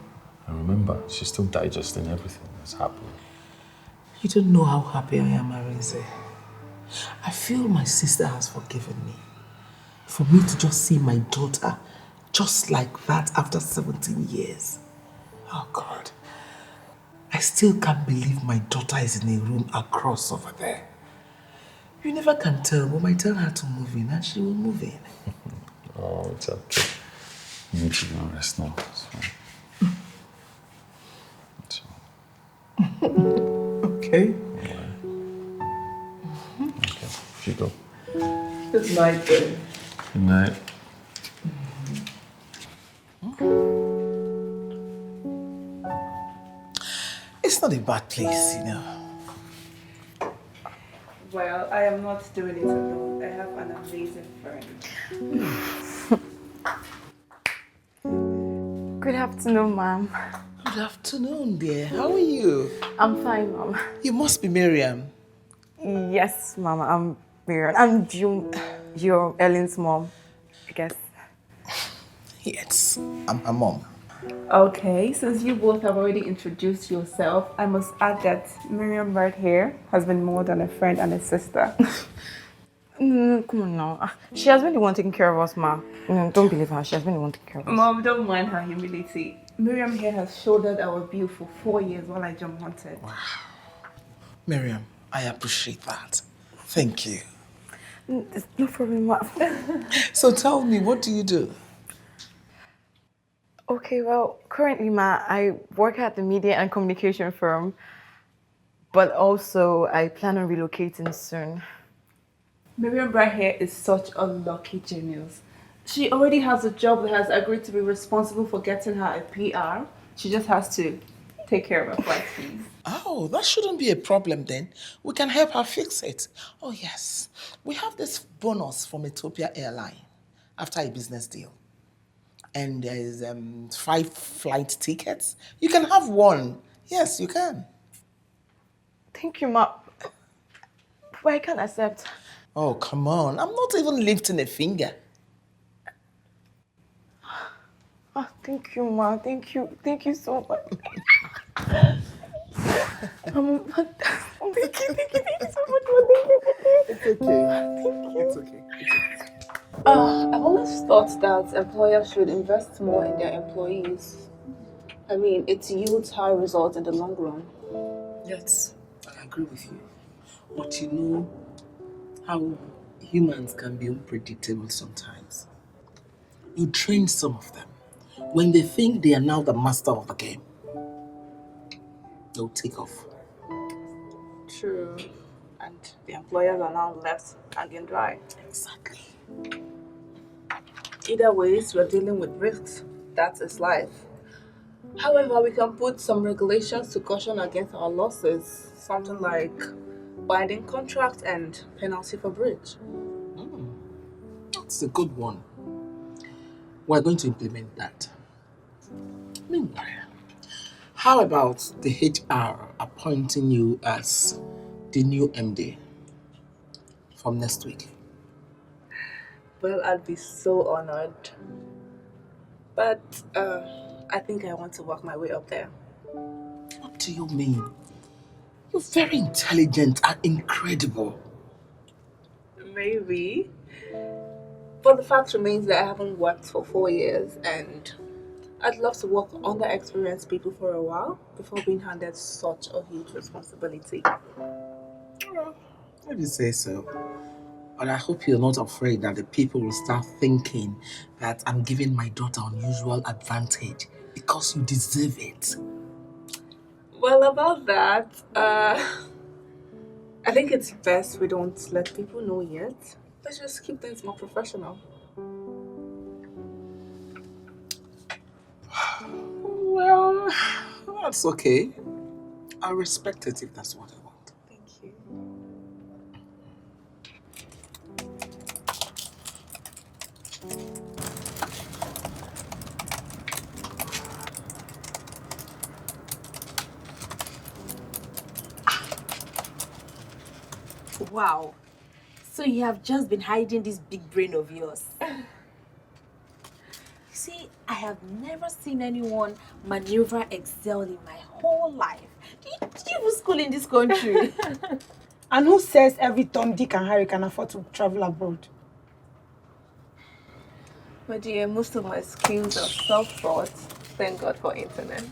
And remember, she's still digesting everything that's happening. You don't know how happy I am, Arisa. I feel my sister has forgiven me. For me to just see my daughter just like that after 17 years. Oh God. I still can't believe my daughter is in a room across over there. You never can tell, but I tell her to move in and she will move in. Oh, it's okay. You need to go rest now. It's Okay. okay, you go. Good night, then. Good night. It's not a bad place, you know. Well, I am not doing it alone. I have an amazing friend. Good afternoon, ma'am. Good afternoon, dear. How are you? I'm fine, ma'am. You must be Miriam. Yes, mama, I'm Miriam. I'm your Ellen's mom, I guess. Yes, I'm her mom. Okay, since you both have already introduced yourself, I must add that Miriam right here has been more than a friend and a sister. Come on now. She has been the one taking care of us, ma. Don't believe her. She has been the one taking care of us. Mom, don't mind her humility. Miriam here has shouldered our bill for 4 years while I jump hunted. Wow. Miriam, I appreciate that. Thank you. No problem, ma. So tell me, what do you do? Okay, well, currently, ma, I work at the media and communication firm, but also I plan on relocating soon. Miriam right here is such a lucky genius. She already has a job that has agreed to be responsible for getting her a PR. She just has to take care of her flight fees. Oh, that shouldn't be a problem then. We can help her fix it. Oh yes, we have this bonus from 𝗏𝗏𝗏𝗏 after a business deal. And there is 5 flight tickets. You can have 1. Yes, you can. Thank you, ma. But I can't accept. Oh, come on. I'm not even lifting a finger. Oh, thank you, ma. Thank you. Thank you so much. Thank you so much. It's okay. It's okay. I've always thought that employers should invest more in their employees. I mean, it yields high results in the long run. Yes, I agree with you. But you know how humans can be unpredictable sometimes. You train some of them. When they think they are now the master of the game, they'll take off. True. And the employers are now left hanging dry. Exactly. Either ways, we're dealing with risks. That is life. However, we can put some regulations to caution against our losses. Something like binding contract and penalty for breach. That's a good one. We're going to implement that. Meanwhile, how about the HR appointing you as the new MD from next week? Well, I'd be so honored. But I think I want to work my way up there. What do you mean? You're very intelligent and incredible. Maybe. But the fact remains that I haven't worked for 4 years and I'd love to work under experienced people for a while before being handed such a huge responsibility. If you say so. But I hope you're not afraid that the people will start thinking that I'm giving my daughter unusual advantage because you deserve it. Well, about that, I think it's best we don't let people know yet. Let's just keep things more professional. Well, that's okay. I respect it if that's what I want. Thank you. Wow. So you have just been hiding this big brain of yours. You see, I have never seen anyone maneuver excel in my whole life. Did you even school in this country? And who says every Tom, Dick and Harry can afford to travel abroad? My dear, most of my skills are self-taught. Thank God for internet.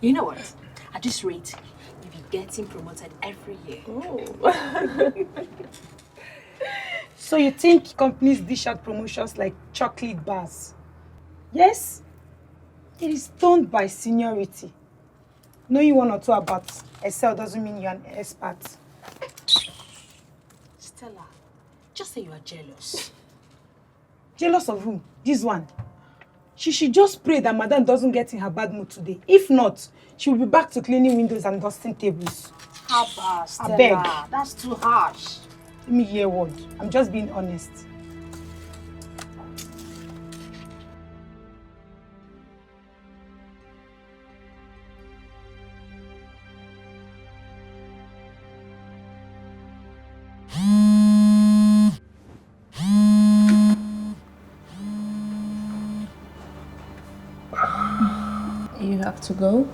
You know what? At this rate, you'll be getting promoted every year. Oh. So you think companies dish out promotions like chocolate bars? Yes? It is done by seniority. Knowing one or two about Excel doesn't mean you're an expert. Stella, just say you are jealous. Jealous of who? This one. She should just pray that Madam doesn't get in her bad mood today. If not, she will be back to cleaning windows and dusting tables. Haba, Stella. I beg. That's too harsh. Let me hear a word. I'm just being honest. You have to go?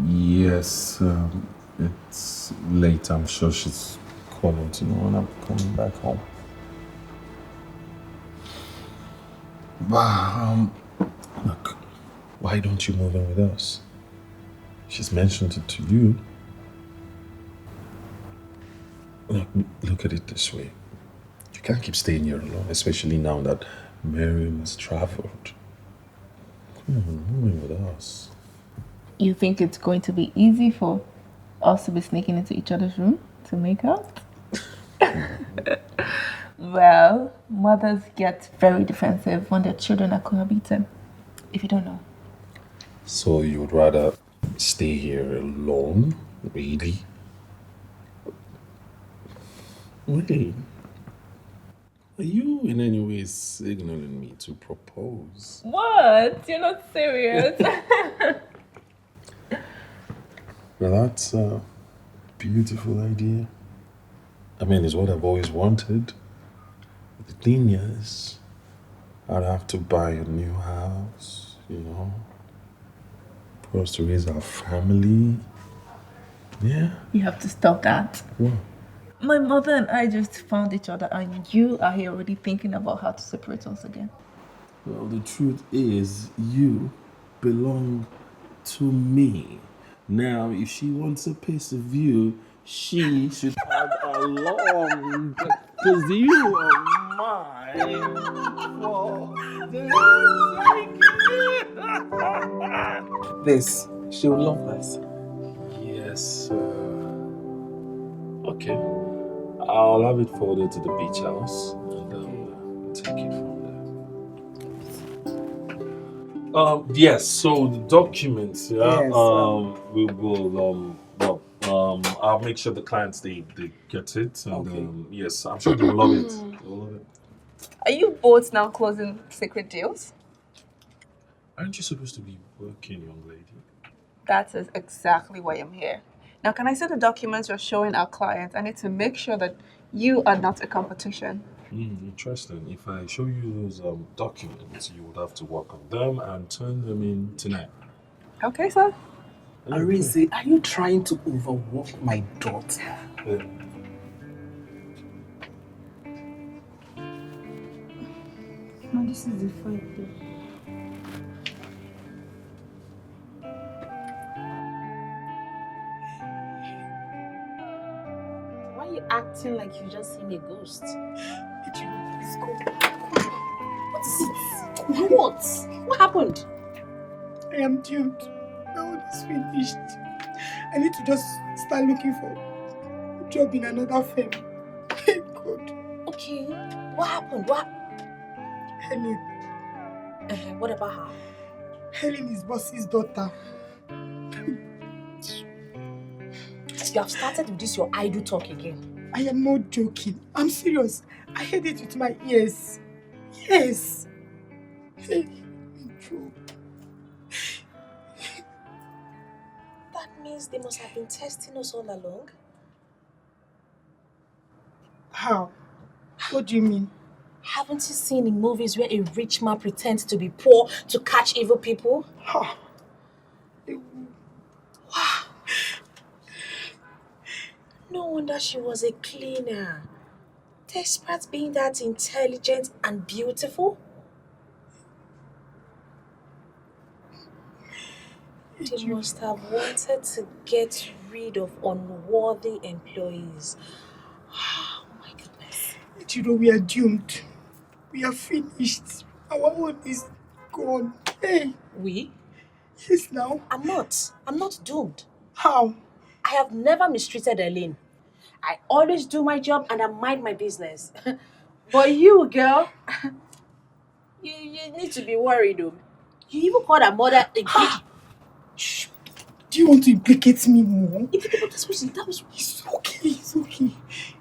Yes, it's late. I'm sure she's calling to know when I'm coming back home. But, look, why don't you move in with us? She's mentioned it to you. Look at it this way. You can't keep staying here alone, especially now that Miriam has traveled. Come on, move in with us. You think it's going to be easy for us to be sneaking into each other's room to make out? Well, mothers get very defensive when their children are cohabiting, if you don't know. So you would rather stay here alone? Really? Wait. Are you in any way signaling me to propose? What? You're not serious? Well, that's a beautiful idea. I mean, it's what I've always wanted. The thing is, I'd have to buy a new house, you know, for us to raise our family. Yeah. You have to stop that. What? My mother and I just found each other, and you are here already thinking about how to separate us again. Well, the truth is, you belong to me. Now, if she wants a piece of you, she should tag along. Because you are mine. This, she'll love this. Yes, okay. I'll have it forwarded to the beach house and take it from there. Yes, so the documents, yeah, Yes, we will, I'll make sure the clients, they get it. And, Okay. yes, I'm sure they'll love it. They'll love it. Are you both now closing secret deals? Aren't you supposed to be working, young lady? That is exactly why I'm here. Now, can I see the documents you're showing our clients? I need to make sure that you are not a competition. Interesting. If I show you those documents, you would have to work on them and turn them in tonight. Okay, sir. Arinze, are you trying to overwork my daughter? Yeah. No, this is the fight though. Why are you acting acting like you just seen a ghost. Let's go. What is it? What? What happened? I am doomed. My own is finished. I need to just start looking for a job in another firm. God. Okay. What happened? What? Helen. What about her? Helen is boss's daughter. You have started with this your idle talk again. I am not joking. I'm serious. I heard it with my ears. Yes. Hey, true. That means they must have been testing us all along. How? What do you mean? Haven't you seen in movies where a rich man pretends to be poor to catch evil people? Ha. Wow. No wonder she was a cleaner. Despite being that intelligent and beautiful. They must have wanted to get rid of unworthy employees. Oh my goodness. You know, we are doomed. We are finished. Our own is gone. Hey. We? Yes, now. I'm not doomed. How? I have never mistreated Elaine. I always do my job and I mind my business. But you, girl, you need to be worried, though. You even called her mother a bitch. Shh. Do you want to implicate me more? That was It's okay, it's okay.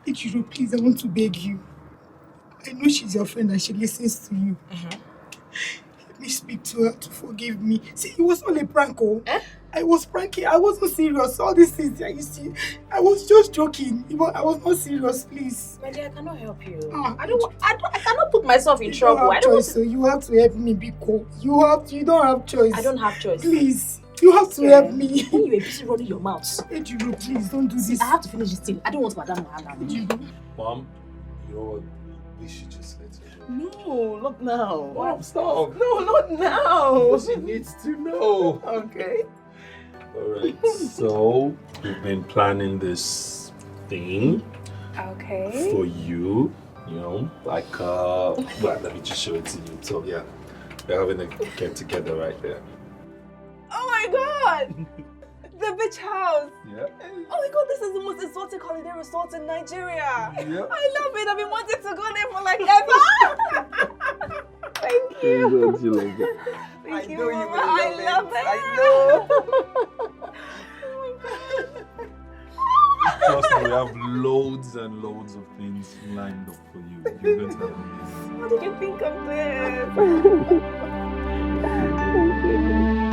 Ichiro, please, I want to beg you. I know she's your friend and she listens to you. Let me speak to her to forgive me. See, it was all a prank, oh. I was pranking. I wasn't serious. All these things that you see, I was just joking. I was not serious, please. My dear, I cannot help you. I cannot put myself in trouble. I don't have choice, so you have to help me, Biko. You don't have choice. I don't have choice. Please, you have to help me. When you were busy running your mouth. Ejiro, please don't do this. I have to finish this thing. I don't want Madam Mahana. Mom, you know what? We should just let her go. No, not now. Mom, stop. No, not now. She needs to know. Okay. Alright, so we've been planning this thing Okay. for you, like, well, let me just show it to you. So, yeah, we're having a get together right there. Oh my god! The beach house! Yeah. Oh my god, this is the most exotic holiday resort in Nigeria! Yeah. I love it! I've been wanting to go there for like ever! Thank you! Thank you, Mama. I love it! I know. Trust me, we have loads and loads of things lined up for you. You're going to have amazing. How did you think of this? Thank you.